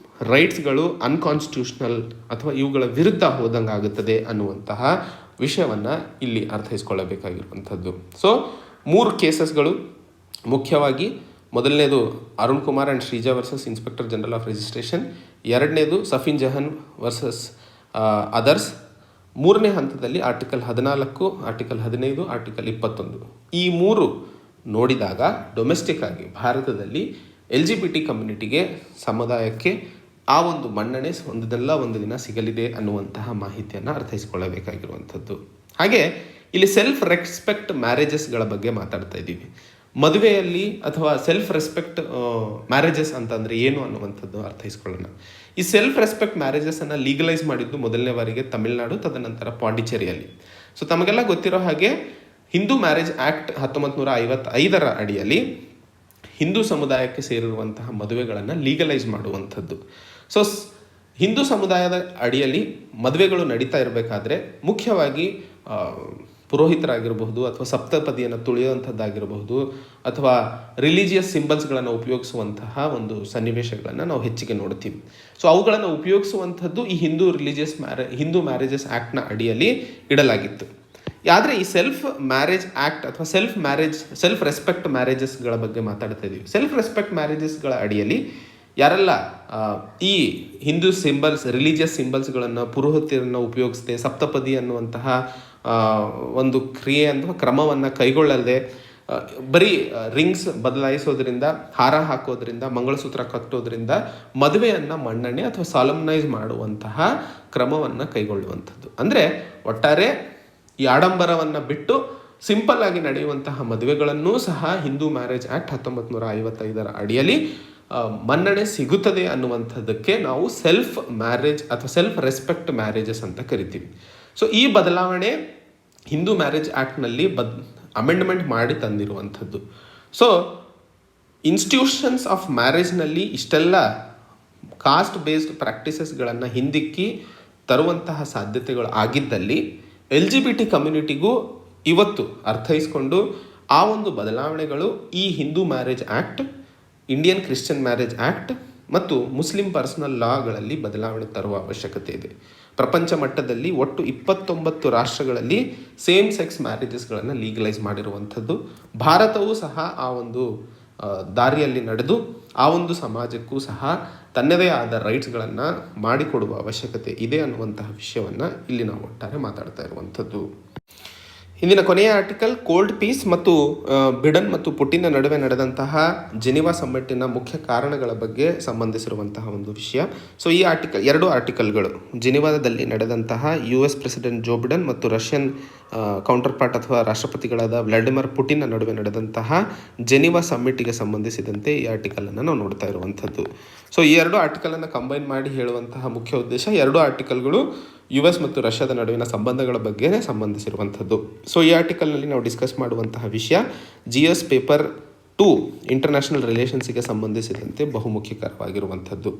S1: ರೈಟ್ಸ್ಗಳು ಅನ್ಕಾನ್ಸ್ಟಿಟ್ಯೂಷನಲ್ ಅಥವಾ ಇವುಗಳ ವಿರುದ್ಧ ಹೋದಂಗೆ ಆಗುತ್ತದೆ ಅನ್ನುವಂತಹ ವಿಷಯವನ್ನು ಇಲ್ಲಿ ಅರ್ಥೈಸ್ಕೊಳ್ಳಬೇಕಾಗಿರುವಂಥದ್ದು. ಸೊ 3 ಕೇಸಸ್ಗಳು ಮುಖ್ಯವಾಗಿ, ಮೊದಲನೇದು Arun Kumar and Sreeja versus inspector general of registration, ಎರಡನೇದು ಸಫೀನ್ ಜಹನ್ ವರ್ಸಸ್ ಅದರ್ಸ್, ಮೂರನೇ ಹಂತದಲ್ಲಿ ಆರ್ಟಿಕಲ್ 14, ಆರ್ಟಿಕಲ್ 15, ಆರ್ಟಿಕಲ್ 21. ಈ 3 ನೋಡಿದಾಗ ಡೊಮೆಸ್ಟಿಕ್ ಆಗಿ ಭಾರತದಲ್ಲಿ LGBT ಕಮ್ಯುನಿಟಿಗೆ, ಸಮುದಾಯಕ್ಕೆ ಆ ಒಂದು ಮನ್ನಣೆ ಒಂದು ದಿನ ಸಿಗಲಿದೆ ಅನ್ನುವಂತಹ ಮಾಹಿತಿಯನ್ನು ಅರ್ಥೈಸಿಕೊಳ್ಳಬೇಕಾಗಿರುವಂಥದ್ದು. ಹಾಗೆ ಇಲ್ಲಿ ಸೆಲ್ಫ್ ರೆಸ್ಪೆಕ್ಟ್ ಮ್ಯಾರೇಜಸ್ಗಳ ಬಗ್ಗೆ ಮಾತಾಡ್ತಾ ಇದ್ದೀವಿ. ಮದುವೆಯಲ್ಲಿ ಅಥವಾ ಸೆಲ್ಫ್ ರೆಸ್ಪೆಕ್ಟ್ ಮ್ಯಾರೇಜಸ್ ಅಂತಂದರೆ ಏನು ಅನ್ನುವಂಥದ್ದು ಅರ್ಥೈಸ್ಕೊಳ್ಳೋಣ. ಈ ಸೆಲ್ಫ್ ರೆಸ್ಪೆಕ್ಟ್ ಮ್ಯಾರೇಜಸನ್ನು ಲೀಗಲೈಸ್ ಮಾಡಿದ್ದು ಮೊದಲನೇ ಬಾರಿಗೆ ತಮಿಳುನಾಡು, ತದನಂತರ ಪಾಂಡಿಚೇರಿಯಲ್ಲಿ. ಸೊ ತಮಗೆಲ್ಲ ಗೊತ್ತಿರೋ ಹಾಗೆ ಹಿಂದೂ ಮ್ಯಾರೇಜ್ ಆ್ಯಕ್ಟ್ 1955ರ ಅಡಿಯಲ್ಲಿ ಹಿಂದೂ ಸಮುದಾಯಕ್ಕೆ ಸೇರಿರುವಂತಹ ಮದುವೆಗಳನ್ನು ಲೀಗಲೈಸ್ ಮಾಡುವಂಥದ್ದು. ಸೊ ಹಿಂದೂ ಸಮುದಾಯದ ಅಡಿಯಲ್ಲಿ ಮದುವೆಗಳು ನಡೀತಾ ಇರಬೇಕಾದ್ರೆ ಮುಖ್ಯವಾಗಿ ಪುರೋಹಿತರಾಗಿರಬಹುದು ಅಥವಾ ಸಪ್ತಪದಿಯನ್ನು ತುಳಿಯುವಂಥದ್ದಾಗಿರಬಹುದು ಅಥವಾ ರಿಲಿಜಿಯಸ್ ಸಿಂಬಲ್ಸ್ಗಳನ್ನು ಉಪಯೋಗಿಸುವಂತಹ ಒಂದು ಸನ್ನಿವೇಶಗಳನ್ನು ನಾವು ಹೆಚ್ಚಿಗೆ ನೋಡ್ತೀವಿ. ಸೊ ಅವುಗಳನ್ನು ಉಪಯೋಗಿಸುವಂಥದ್ದು ಈ ಹಿಂದೂ ಮ್ಯಾರೇಜಸ್ ಆ್ಯಕ್ಟ್ನ ಅಡಿಯಲ್ಲಿ ಇಡಲಾಗಿತ್ತು. ಆದರೆ ಈ ಸೆಲ್ಫ್ ಮ್ಯಾರೇಜ್ ಆ್ಯಕ್ಟ್ ಅಥವಾ ಸೆಲ್ಫ್ ರೆಸ್ಪೆಕ್ಟ್ ಮ್ಯಾರೇಜಸ್ಗಳ ಬಗ್ಗೆ ಮಾತಾಡ್ತಾ ಇದ್ದೀವಿ. ಸೆಲ್ಫ್ ರೆಸ್ಪೆಕ್ಟ್ ಮ್ಯಾರೇಜಸ್ಗಳ ಅಡಿಯಲ್ಲಿ ಯಾರೆಲ್ಲ ಈ ಹಿಂದೂ ರಿಲಿಜಿಯಸ್ ಸಿಂಬಲ್ಸ್ಗಳನ್ನು ಪುರೋಹಿತರನ್ನು ಉಪಯೋಗಿಸದೆ ಸಪ್ತಪದಿ ಅನ್ನುವಂತಹ ಒಂದು ಕ್ರಿಯೆ ಅಥವಾ ಕ್ರಮವನ್ನು ಕೈಗೊಳ್ಳದೆ ಬರೀ ರಿಂಗ್ಸ್ ಬದಲಾಯಿಸೋದ್ರಿಂದ, ಹಾರ ಹಾಕೋದ್ರಿಂದ, ಮಂಗಳಸೂತ್ರ ಕಟ್ಟೋದ್ರಿಂದ ಮದುವೆಯನ್ನು ಮನ್ನಣೆ ಅಥವಾ ಸಾಲಮ್ನೈಸ್ ಮಾಡುವಂತಹ ಕ್ರಮವನ್ನು ಕೈಗೊಳ್ಳುವಂಥದ್ದು. ಅಂದರೆ ಒಟ್ಟಾರೆ ಈ ಆಡಂಬರವನ್ನು ಬಿಟ್ಟು ಸಿಂಪಲ್ ಆಗಿ ನಡೆಯುವಂತಹ ಮದುವೆಗಳನ್ನೂ ಸಹ ಹಿಂದೂ ಮ್ಯಾರೇಜ್ ಆ್ಯಕ್ಟ್ 1955ರ ಅಡಿಯಲ್ಲಿ ಮನ್ನಣೆ ಸಿಗುತ್ತದೆ ಅನ್ನುವಂಥದ್ದಕ್ಕೆ ನಾವು ಸೆಲ್ಫ್ ಮ್ಯಾರೇಜ್ ಅಥವಾ ಸೆಲ್ಫ್ ರೆಸ್ಪೆಕ್ಟ್ ಮ್ಯಾರೇಜಸ್ ಅಂತ ಕರಿತೀವಿ. ಸೊ ಈ ಬದಲಾವಣೆ ಹಿಂದೂ ಮ್ಯಾರೇಜ್ ಆ್ಯಕ್ಟ್ನಲ್ಲಿ ಅಮೆಂಡ್ಮೆಂಟ್ ಮಾಡಿ ತಂದಿರುವಂಥದ್ದು. ಸೊ ಇನ್ಸ್ಟಿಟ್ಯೂಷನ್ಸ್ ಆಫ್ ಮ್ಯಾರೇಜ್ನಲ್ಲಿ ಇಷ್ಟೆಲ್ಲ ಕಾಸ್ಟ್ ಬೇಸ್ಡ್ ಪ್ರಾಕ್ಟೀಸಸ್ಗಳನ್ನು ಹಿಂದಿಕ್ಕಿ ತರುವಂತಹ ಸಾಧ್ಯತೆಗಳು ಆಗಿದ್ದಲ್ಲಿ LGBT ಕಮ್ಯುನಿಟಿಗೂ ಇವತ್ತು ಅರ್ಥೈಸ್ಕೊಂಡು ಆ ಒಂದು ಬದಲಾವಣೆಗಳು ಈ Hindu marriage act, Indian Christian marriage act ಮತ್ತು ಮುಸ್ಲಿಂ ಪರ್ಸನಲ್ ಲಾಗಳಲ್ಲಿ ಬದಲಾವಣೆ ತರುವ ಅವಶ್ಯಕತೆ ಇದೆ. ಪ್ರಪಂಚ ಮಟ್ಟದಲ್ಲಿ ಒಟ್ಟು 29 ರಾಷ್ಟ್ರಗಳಲ್ಲಿ ಸೇಮ್ ಸೆಕ್ಸ್ ಮ್ಯಾರೇಜಸ್ಗಳನ್ನು ಲೀಗಲೈಸ್ ಮಾಡಿರುವಂಥದ್ದು. ಭಾರತವೂ ಸಹ ಆ ಒಂದು ದಾರಿಯಲ್ಲಿ ನಡೆದು ಆ ಒಂದು ಸಮಾಜಕ್ಕೂ ಸಹ ತನ್ನದೇ ಆದ ರೈಟ್ಸ್ಗಳನ್ನು ಮಾಡಿಕೊಡುವ ಅವಶ್ಯಕತೆ ಇದೆ ಅನ್ನುವಂತಹ ವಿಷಯವನ್ನು ಇಲ್ಲಿ ನಾವು ಒಟ್ಟಾರೆ ಮಾತಾಡ್ತಾ ಇರುವಂಥದ್ದು. ಇಂದಿನ ಕೊನೆಯ ಆರ್ಟಿಕಲ್ ಕೋಲ್ಡ್ ಪೀಸ್ ಮತ್ತು ಬಿಡನ್ ಮತ್ತು ಪುಟಿನ್ನ ನಡುವೆ ನಡೆದಂತಹ ಜೆನಿವಾ ಸಮ್ಮಿಟಿನ ಮುಖ್ಯ ಕಾರಣಗಳ ಬಗ್ಗೆ ಸಂಬಂಧಿಸಿರುವಂತಹ ಒಂದು ವಿಷಯ. ಸೊ ಈ ಎರಡು ಆರ್ಟಿಕಲ್ಗಳು ಜೆನಿವಾದಲ್ಲಿ ನಡೆದಂತಹ US ಪ್ರೆಸಿಡೆಂಟ್ ಜೋ ಬಿಡನ್ ಮತ್ತು ರಷ್ಯನ್ ಕೌಂಟರ್ ಪಾರ್ಟ್ ಅಥವಾ ರಾಷ್ಟ್ರಪತಿಗಳಾದ ವ್ಲಾಡಿಮಿರ್ ಪುಟಿನ್ನ ನಡುವೆ ನಡೆದಂತಹ ಜೆನಿವಾ ಸಮ್ಮಿಟಿಗೆ ಸಂಬಂಧಿಸಿದಂತೆ ಈ ಆರ್ಟಿಕಲನ್ನು ನಾವು ನೋಡ್ತಾ ಇರುವಂಥದ್ದು. ಸೊ ಈ ಎರಡು ಆರ್ಟಿಕಲನ್ನು ಕಂಬೈನ್ ಮಾಡಿ ಹೇಳುವಂತಹ ಮುಖ್ಯ ಉದ್ದೇಶ, ಎರಡು ಆರ್ಟಿಕಲ್ಗಳು US ಮತ್ತು ರಷ್ಯಾದ ನಡುವಿನ ಸಂಬಂಧಗಳ ಬಗ್ಗೆ ಸಂಬಂಧಿಸಿರುವಂಥದ್ದು. ಸೊ ಈ ಆರ್ಟಿಕಲ್ನಲ್ಲಿ ನಾವು ಡಿಸ್ಕಸ್ ಮಾಡುವಂತಹ ವಿಷಯ GS ಪೇಪರ್ 2 ಇಂಟರ್ನ್ಯಾಷನಲ್ ರಿಲೇಷನ್ಸಿಗೆ ಸಂಬಂಧಿಸಿದಂತೆ ಬಹುಮುಖ್ಯಕರವಾಗಿರುವಂಥದ್ದು.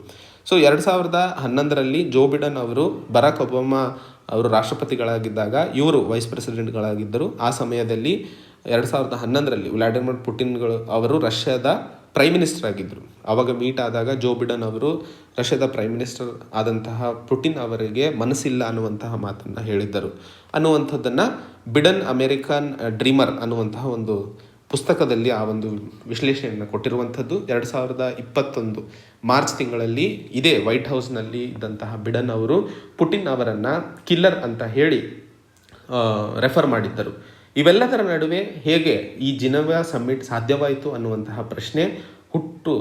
S1: ಸೊ 2011ರಲ್ಲಿ ಜೋ ಬಿಡನ್ ಅವರು ಬರಾಕ್ ಒಬಾಮಾ ಅವರು ರಾಷ್ಟ್ರಪತಿಗಳಾಗಿದ್ದಾಗ ಇವರು ವೈಸ್ ಪ್ರೆಸಿಡೆಂಟ್ಗಳಾಗಿದ್ದರು. ಆ ಸಮಯದಲ್ಲಿ 2011ರಲ್ಲಿ ವ್ಲಾಡಿಮಿರ್ ಪುಟಿನ್ ಅವರು ರಷ್ಯಾದ ಪ್ರೈಮ್ ಮಿನಿಸ್ಟರ್ ಆಗಿದ್ದರು. ಆವಾಗ ಮೀಟ್ ಆದಾಗ ಜೋ ಬಿಡನ್ ಅವರು ರಷ್ಯಾದ ಪ್ರೈಮ್ ಮಿನಿಸ್ಟರ್ ಆದಂತಹ ಪುಟಿನ್ ಅವರಿಗೆ ಮನಸ್ಸಿಲ್ಲ ಅನ್ನುವಂತಹ ಮಾತನ್ನು ಹೇಳಿದ್ದರು ಅನ್ನುವಂಥದ್ದನ್ನು ಬಿಡನ್ ಅಮೇರಿಕನ್ ಡ್ರೀಮರ್ ಅನ್ನುವಂತಹ ಒಂದು ಪುಸ್ತಕದಲ್ಲಿ ಆ ಒಂದು ವಿಶ್ಲೇಷಣೆಯನ್ನು ಕೊಟ್ಟಿರುವಂಥದ್ದು. 2021 ಮಾರ್ಚ್ ತಿಂಗಳಲ್ಲಿ ಇದೇ ವೈಟ್ ಹೌಸ್ನಲ್ಲಿ ಇದ್ದಂತಹ ಬಿಡನ್ ಅವರು ಪುಟಿನ್ ಅವರನ್ನು ಕಿಲ್ಲರ್ ಅಂತ ಹೇಳಿ ರೆಫರ್ ಮಾಡಿದ್ದರು. ಇವೆಲ್ಲದರ ನಡುವೆ ಹೇಗೆ ಈ ಜಿನೆವಾ ಸಮ್ಮಿಟ್ ಸಾಧ್ಯವಾಯಿತು ಅನ್ನುವಂತಹ ಪ್ರಶ್ನೆ ಹುಟ್ಟು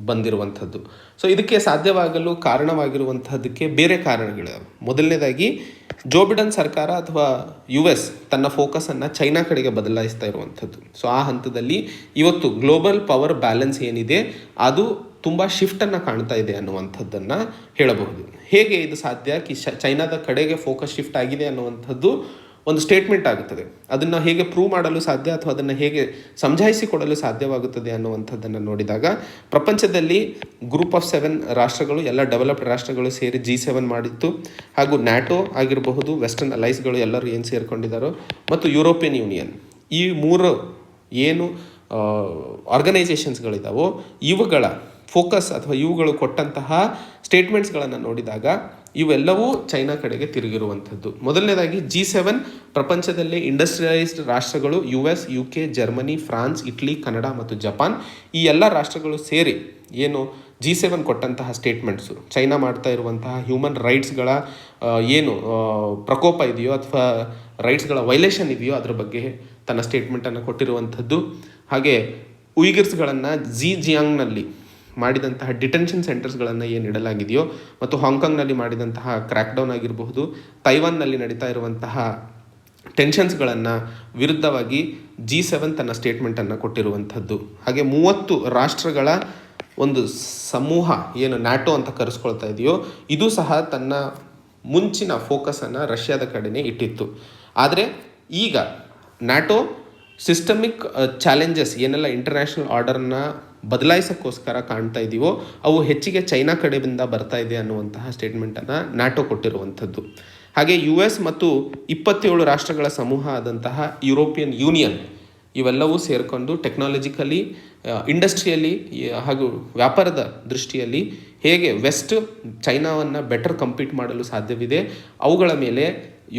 S1: ಬಂದಿರುವಂಥದ್ದು. ಸೊ ಇದಕ್ಕೆ ಸಾಧ್ಯವಾಗಲು ಕಾರಣವಾಗಿರುವಂಥದ್ದಕ್ಕೆ ಬೇರೆ ಕಾರಣಗಳಿವೆ. ಮೊದಲನೇದಾಗಿ ಜೋ ಬಿಡನ್ ಸರ್ಕಾರ ಅಥವಾ US ತನ್ನ ಫೋಕಸನ್ನು ಚೈನಾ ಕಡೆಗೆ ಬದಲಾಯಿಸ್ತಾ ಇರುವಂಥದ್ದು. ಸೊ ಆ ಹಂತದಲ್ಲಿ ಇವತ್ತು ಗ್ಲೋಬಲ್ ಪವರ್ ಬ್ಯಾಲೆನ್ಸ್ ಏನಿದೆ ಅದು ತುಂಬ ಶಿಫ್ಟನ್ನು ಕಾಣ್ತಾ ಇದೆ ಅನ್ನುವಂಥದ್ದನ್ನು ಹೇಳಬಹುದು. ಹೇಗೆ ಇದು ಸಾಧ್ಯ ಚೈನಾದ ಕಡೆಗೆ ಫೋಕಸ್ ಶಿಫ್ಟ್ ಆಗಿದೆ ಅನ್ನುವಂಥದ್ದು ಒಂದು ಸ್ಟೇಟ್ಮೆಂಟ್ ಆಗುತ್ತದೆ. ಅದನ್ನು ಹೇಗೆ ಪ್ರೂವ್ ಮಾಡಲು ಸಾಧ್ಯ ಅಥವಾ ಅದನ್ನು ಹೇಗೆ ಸಮಜಾಯಿಸಿಕೊಡಲು ಸಾಧ್ಯವಾಗುತ್ತದೆ ಅನ್ನುವಂಥದ್ದನ್ನು ನೋಡಿದಾಗ ಪ್ರಪಂಚದಲ್ಲಿ ಗ್ರೂಪ್ ಆಫ್ 7 ರಾಷ್ಟ್ರಗಳು, ಎಲ್ಲ ಡೆವಲಪ್ಡ್ ರಾಷ್ಟ್ರಗಳು ಸೇರಿ G7 ಮಾಡಿತ್ತು. ಹಾಗೂ ನ್ಯಾಟೋ ಆಗಿರಬಹುದು, ವೆಸ್ಟರ್ನ್ ಅಲೈನ್ಸ್ಗಳು ಎಲ್ಲರೂ ಏನು ಸೇರಿಕೊಂಡಿದ್ದಾರೋ, ಮತ್ತು ಯುರೋಪಿಯನ್ ಯೂನಿಯನ್, ಈ 3 ಏನು ಆರ್ಗನೈಸೇಷನ್ಸ್ಗಳಿದ್ದಾವೋ ಇವುಗಳ ಫೋಕಸ್ ಅಥವಾ ಇವುಗಳು ಕೊಟ್ಟಂತಹ ಸ್ಟೇಟ್ಮೆಂಟ್ಸ್ಗಳನ್ನು ನೋಡಿದಾಗ ಇವೆಲ್ಲವೂ ಚೈನಾ ಕಡೆಗೆ ತಿರುಗಿರುವಂಥದ್ದು. ಮೊದಲನೇದಾಗಿ G7 ಪ್ರಪಂಚದಲ್ಲೇ ಇಂಡಸ್ಟ್ರಿಯಲೈಸ್ಡ್ ರಾಷ್ಟ್ರಗಳು US, UK, Germany, France, Italy, Canada ಮತ್ತು ಜಪಾನ್, ಈ ಎಲ್ಲ ರಾಷ್ಟ್ರಗಳು ಸೇರಿ ಏನು G7 ಕೊಟ್ಟಂತಹ ಸ್ಟೇಟ್ಮೆಂಟ್ಸು ಚೈನಾ ಮಾಡ್ತಾ ಇರುವಂತಹ ಹ್ಯೂಮನ್ ರೈಟ್ಸ್ಗಳ ಏನು ಪ್ರಕೋಪ ಇದೆಯೋ ಅಥವಾ ರೈಟ್ಸ್ಗಳ ವೈಲೇಷನ್ ಇದೆಯೋ ಅದರ ಬಗ್ಗೆ ತನ್ನ ಸ್ಟೇಟ್ಮೆಂಟನ್ನು ಕೊಟ್ಟಿರುವಂಥದ್ದು. ಹಾಗೆ ಉಯ್ಗಿರ್ಸ್ಗಳನ್ನು ಜಿಯಾಂಗ್ನಲ್ಲಿ ಮಾಡಿದಂತಹ ಡಿಟೆನ್ಷನ್ ಸೆಂಟರ್ಸ್ಗಳನ್ನು ಏನು ಇಡಲಾಗಿದೆಯೋ ಮತ್ತು ಹಾಂಗ್ಕಾಂಗ್ನಲ್ಲಿ ಮಾಡಿದಂತಹ ಕ್ರ್ಯಾಕ್ಡೌನ್ ಆಗಿರಬಹುದು, ತೈವಾನ್ನಲ್ಲಿ ನಡೀತಾ ಇರುವಂತಹ ಟೆನ್ಷನ್ಸ್ಗಳನ್ನು ವಿರುದ್ಧವಾಗಿ G7 ತನ್ನ ಸ್ಟೇಟ್ಮೆಂಟನ್ನು ಕೊಟ್ಟಿರುವಂಥದ್ದು. ಹಾಗೆ 30 ರಾಷ್ಟ್ರಗಳ ಒಂದು ಸಮೂಹ ಏನು ನ್ಯಾಟೋ ಅಂತ ಕರೆಸ್ಕೊಳ್ತಾ ಇದೆಯೋ ಇದು ಸಹ ತನ್ನ ಮುಂಚಿನ ಫೋಕಸನ್ನು ರಷ್ಯಾದ ಕಡೆನೇ ಇಟ್ಟಿತ್ತು. ಆದರೆ ಈಗ ನ್ಯಾಟೋ ಸಿಸ್ಟಮಿಕ್ ಚಾಲೆಂಜಸ್ ಏನೆಲ್ಲ ಇಂಟರ್ನ್ಯಾಷನಲ್ ಆರ್ಡರ್ನ ಬದಲಾಯಿಸೋಕ್ಕೋಸ್ಕರ ಕಾಣ್ತಾ ಇದೀವೋ ಅವು ಹೆಚ್ಚಿಗೆ ಚೈನಾ ಕಡೆಯಿಂದ ಬರ್ತಾ ಇದೆ ಅನ್ನುವಂತಹ ಸ್ಟೇಟ್ಮೆಂಟನ್ನು ನ್ಯಾಟೋ ಕೊಟ್ಟಿರುವಂಥದ್ದು. ಹಾಗೆ US ಮತ್ತು 27 ರಾಷ್ಟ್ರಗಳ ಸಮೂಹ ಆದಂತಹ ಯುರೋಪಿಯನ್ ಯೂನಿಯನ್ ಇವೆಲ್ಲವೂ ಸೇರಿಕೊಂಡು ಟೆಕ್ನಾಲಜಿಕಲಿ, ಇಂಡಸ್ಟ್ರಿಯಲ್ಲಿ ಹಾಗೂ ವ್ಯಾಪಾರದ ದೃಷ್ಟಿಯಲ್ಲಿ ಹೇಗೆ ವೆಸ್ಟ್ ಚೈನಾವನ್ನು ಬೆಟರ್ ಕಂಪೀಟ್ ಮಾಡಲು ಸಾಧ್ಯವಿದೆ ಅವುಗಳ ಮೇಲೆ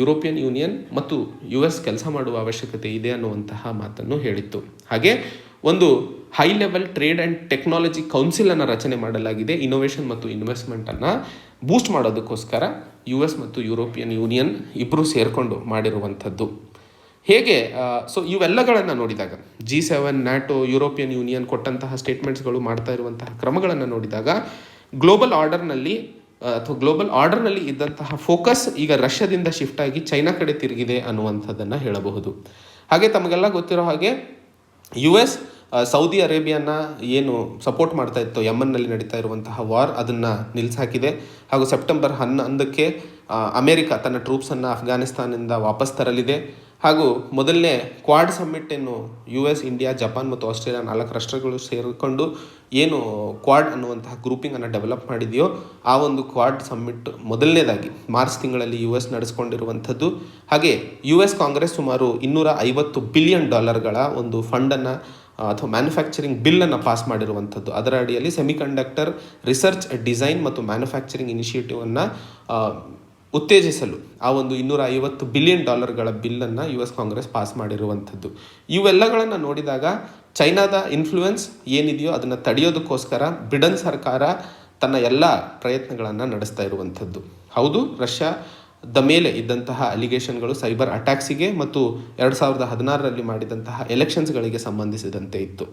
S1: ಯುರೋಪಿಯನ್ ಯೂನಿಯನ್ ಮತ್ತು US ಕೆಲಸ ಮಾಡುವ ಅವಶ್ಯಕತೆ ಇದೆ ಅನ್ನುವಂತಹ ಮಾತನ್ನು ಹೇಳಿತ್ತು. ಹಾಗೆ ಒಂದು high level trade and technology ಕೌನ್ಸಿಲನ್ನು ರಚನೆ ಮಾಡಲಾಗಿದೆ. ಇನೋವೇಷನ್ ಮತ್ತು ಇನ್ವೆಸ್ಟ್ಮೆಂಟನ್ನು ಬೂಸ್ಟ್ ಮಾಡೋದಕ್ಕೋಸ್ಕರ US ಮತ್ತು ಯುರೋಪಿಯನ್ ಯೂನಿಯನ್ ಇಬ್ಬರು ಸೇರಿಕೊಂಡು ಮಾಡಿರುವಂಥದ್ದು. ಹೇಗೆ ಸೊ ಇವೆಲ್ಲಗಳನ್ನು ನೋಡಿದಾಗ G7, ನ್ಯಾಟೋ, ಯುರೋಪಿಯನ್ ಯೂನಿಯನ್ ಕೊಟ್ಟಂತಹ ಸ್ಟೇಟ್ಮೆಂಟ್ಸ್ಗಳು ಮಾಡ್ತಾ ಇರುವಂತಹ ಕ್ರಮಗಳನ್ನು ನೋಡಿದಾಗ ಗ್ಲೋಬಲ್ ಆರ್ಡರ್ನಲ್ಲಿ ಇದ್ದಂತಹ ಫೋಕಸ್ ಈಗ ರಷ್ಯಾದಿಂದ ಶಿಫ್ಟ್ ಆಗಿ ಚೈನಾ ಕಡೆ ತಿರುಗಿದೆ ಅನ್ನುವಂಥದ್ದನ್ನು ಹೇಳಬಹುದು. ಹಾಗೆ ತಮಗೆಲ್ಲ ಗೊತ್ತಿರೋ ಹಾಗೆ US ಸೌದಿ ಅರೇಬಿಯಾನ ಏನು ಸಪೋರ್ಟ್ ಮಾಡ್ತಾ ಇತ್ತು ಯಮನ್ನಲ್ಲಿ ನಡೀತಾ ಇರುವಂತಹ ವಾರ್ ಅದನ್ನು ನಿಲ್ಲಿಸಾಕಿದೆ. ಹಾಗೂ ಸೆಪ್ಟೆಂಬರ್ 11ಕ್ಕೆ ಅಮೇರಿಕಾ ತನ್ನ ಟ್ರೂಪ್ಸನ್ನು ಅಫ್ಘಾನಿಸ್ತಾನದಿಂದ ವಾಪಸ್ ತರಲಿದೆ. ಹಾಗೂ ಮೊದಲನೇ ಕ್ವಾಡ್ ಸಮ್ಮಿಟ್ ಏನು US, ಇಂಡಿಯಾ, ಜಪಾನ್ ಮತ್ತು ಆಸ್ಟ್ರೇಲಿಯಾ 4 ರಾಷ್ಟ್ರಗಳು ಸೇರಿಕೊಂಡು ಏನು ಕ್ವಾಡ್ ಅನ್ನುವಂತಹ ಗ್ರೂಪಿಂಗನ್ನು ಡೆವಲಪ್ ಮಾಡಿದೆಯೋ ಆ ಒಂದು ಕ್ವಾಡ್ ಸಮ್ಮಿಟ್ ಮೊದಲನೇದಾಗಿ ಮಾರ್ಚ್ ತಿಂಗಳಲ್ಲಿ US ನಡೆಸ್ಕೊಂಡಿರುವಂಥದ್ದು. ಹಾಗೆ US ಕಾಂಗ್ರೆಸ್ ಸುಮಾರು $250 ಬಿಲಿಯನ್ ಒಂದು ಫಂಡನ್ನು ಅಥವಾ ಮ್ಯಾನುಫ್ಯಾಕ್ಚರಿಂಗ್ ಬಿಲ್ಲನ್ನು ಪಾಸ್ ಮಾಡಿರುವಂಥದ್ದು. ಅದರ ಅಡಿಯಲ್ಲಿ ಸೆಮಿಕಂಡಕ್ಟರ್ ರಿಸರ್ಚ್, ಡಿಸೈನ್ ಮತ್ತು ಮ್ಯಾನುಫ್ಯಾಕ್ಚರಿಂಗ್ ಇನಿಷಿಯೇಟಿವನ್ನು ಉತ್ತೇಜಿಸಲು ಆ ಒಂದು $250 ಬಿಲಿಯನ್ ಬಿಲ್ಲನ್ನು US ಕಾಂಗ್ರೆಸ್ ಪಾಸ್ ಮಾಡಿರುವಂಥದ್ದು. ಇವೆಲ್ಲಗಳನ್ನು ನೋಡಿದಾಗ ಚೈನಾದ ಇನ್ಫ್ಲೂಯೆನ್ಸ್ ಏನಿದೆಯೋ ಅದನ್ನು ತಡೆಯೋದಕ್ಕೋಸ್ಕರ ಬಿಡನ್ ಸರ್ಕಾರ ತನ್ನ ಎಲ್ಲ ಪ್ರಯತ್ನಗಳನ್ನು ನಡೆಸ್ತಾ ಇರುವಂಥದ್ದು. ಹೌದು, ರಷ್ಯಾದ ಮೇಲೆ ಇದ್ದಂತಹ ಅಲಿಗೇಷನ್ಗಳು ಸೈಬರ್ ಅಟ್ಯಾಕ್ಸಿಗೆ ಮತ್ತು 2016ರಲ್ಲಿ ಮಾಡಿದಂತಹ ಎಲೆಕ್ಷನ್ಸ್ಗಳಿಗೆ ಸಂಬಂಧಿಸಿದಂತೆ ಇತ್ತು.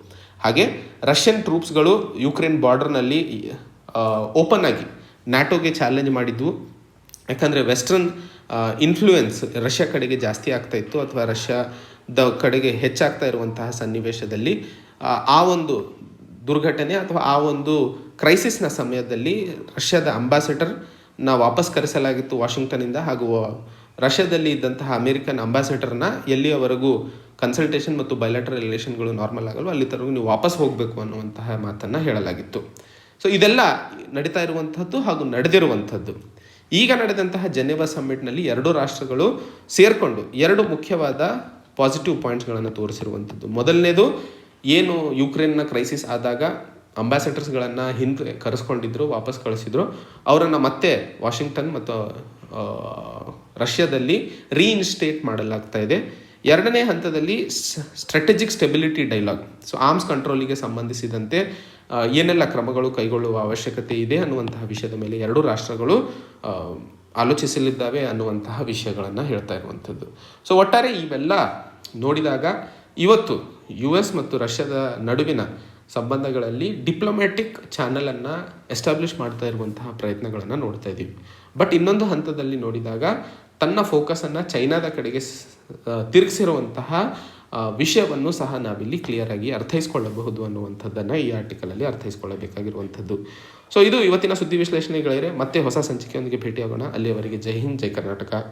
S1: ಹಾಗೆ ರಷ್ಯನ್ ಟ್ರೂಪ್ಸ್ಗಳು ಯುಕ್ರೇನ್ ಬಾರ್ಡರ್ನಲ್ಲಿ ಓಪನ್ ಆಗಿ ನ್ಯಾಟೋಗೆ ಚಾಲೆಂಜ್ ಮಾಡಿದ್ವು. ಯಾಕಂದರೆ ವೆಸ್ಟರ್ನ್ ಇನ್ಫ್ಲೂಯೆನ್ಸ್ ರಷ್ಯಾ ಕಡೆಗೆ ಜಾಸ್ತಿ ಆಗ್ತಾ ಇತ್ತು ಅಥವಾ ರಷ್ಯಾದ ಕಡೆಗೆ ಹೆಚ್ಚಾಗ್ತಾ ಇರುವಂತಹ ಸನ್ನಿವೇಶದಲ್ಲಿ ಆ ಒಂದು ದುರ್ಘಟನೆ ಅಥವಾ ಆ ಒಂದು ಕ್ರೈಸಿಸ್ನ ಸಮಯದಲ್ಲಿ ರಷ್ಯಾದ ಅಂಬಾಸಿಡರ್ನ ವಾಪಸ್ ಕರೆಸಲಾಗಿತ್ತು ವಾಷಿಂಗ್ಟನ್ನಿಂದ. ಹಾಗೂ ರಷ್ಯಾದಲ್ಲಿ ಇದ್ದಂತಹ ಅಮೇರಿಕನ್ ಅಂಬಾಸಿಡರ್ನ ಎಲ್ಲಿಯವರೆಗೂ ಕನ್ಸಲ್ಟೇಷನ್ ಮತ್ತು ಬೈಲಾಟರಲ್ ರಿಲೇಷನ್ಗಳು ನಾರ್ಮಲ್ ಆಗಲು ಅಲ್ಲಿವರೆಗೂ ನೀವು ವಾಪಸ್ ಹೋಗಬೇಕು ಅನ್ನುವಂತಹ ಮಾತನ್ನು ಹೇಳಲಾಗಿತ್ತು. ಸೊ ಇದೆಲ್ಲ ನಡೀತಾ ಇರುವಂಥದ್ದು ಹಾಗೂ ನಡೆದಿರುವಂಥದ್ದು. ಈಗ ನಡೆದಂತಹ ಜೆನೆವಾ ಸಮ್ಮಿಟ್ನಲ್ಲಿ 2 ರಾಷ್ಟ್ರಗಳು ಸೇರಿಕೊಂಡು 2 ಮುಖ್ಯವಾದ ಪಾಸಿಟಿವ್ ಪಾಯಿಂಟ್ಸ್ಗಳನ್ನು ತೋರಿಸಿರುವಂಥದ್ದು. ಮೊದಲನೇದು ಏನು ಯುಕ್ರೇನ್ನ ಕ್ರೈಸಿಸ್ ಆದಾಗ ಅಂಬಾಸಡರ್ಸ್ಗಳನ್ನು ಹಿಂದೆ ಕರೆಸ್ಕೊಂಡಿದ್ರು, ವಾಪಸ್ ಕಳಿಸಿದ್ರು. ಅವರನ್ನು ಮತ್ತೆ ವಾಷಿಂಗ್ಟನ್ ಮತ್ತು ರಷ್ಯಾದಲ್ಲಿ ರೀಇನ್ಸ್ಟೇಟ್ ಮಾಡಲಾಗ್ತಾ ಇದೆ. ಎರಡನೇ ಹಂತದಲ್ಲಿ strategic stability dialogue, so arms ಕಂಟ್ರೋಲಿಗೆ ಸಂಬಂಧಿಸಿದಂತೆ ಏನೆಲ್ಲ ಕ್ರಮಗಳು ಕೈಗೊಳ್ಳುವ ಅವಶ್ಯಕತೆ ಇದೆ ಅನ್ನುವಂತಹ ವಿಷಯದ ಮೇಲೆ ಎರಡೂ ರಾಷ್ಟ್ರಗಳು ಆಲೋಚಿಸಲಿದ್ದಾವೆ ಅನ್ನುವಂತಹ ವಿಷಯಗಳನ್ನು ಹೇಳ್ತಾ ಇರುವಂಥದ್ದು. ಸೊ ಒಟ್ಟಾರೆ ಇವೆಲ್ಲ ನೋಡಿದಾಗ ಇವತ್ತು US ಮತ್ತು ರಷ್ಯಾದ ನಡುವಿನ ಸಂಬಂಧಗಳಲ್ಲಿ ಡಿಪ್ಲೊಮ್ಯಾಟಿಕ್ ಚಾನಲನ್ನು ಎಸ್ಟಾಬ್ಲಿಷ್ ಮಾಡ್ತಾ ಇರುವಂತಹ ಪ್ರಯತ್ನಗಳನ್ನು ನೋಡ್ತಾ ಇದ್ದೀವಿ. ಬಟ್ ಇನ್ನೊಂದು ಹಂತದಲ್ಲಿ ನೋಡಿದಾಗ ತನ್ನ ಫೋಕಸನ್ನು ಚೈನಾದ ಕಡೆಗೆ ತಿರುಗಿಸಿರುವಂತಹ ವಿಷಯವನ್ನು ಸಹ ನಾವಿಲ್ಲಿ ಕ್ಲಿಯರ್ ಆಗಿ ಅರ್ಥೈಸ್ಕೊಳ್ಳಬಹುದು ಅನ್ನುವಂಥದ್ದನ್ನು ಈ ಆರ್ಟಿಕಲಲ್ಲಿ ಅರ್ಥೈಸ್ಕೊಳ್ಳಬೇಕಾಗಿರುವಂಥದ್ದು. ಸೊ ಇದು ಇವತ್ತಿನ ಸುದ್ದಿ ವಿಶ್ಲೇಷಣೆಗಳೇ. ಮತ್ತೆ ಹೊಸ ಸಂಚಿಕೆಯೊಂದಿಗೆ ಭೇಟಿಯಾಗೋಣ. ಅಲ್ಲಿಯವರೆಗೆ ಜೈ ಹಿಂದ್, ಜೈ ಕರ್ನಾಟಕ.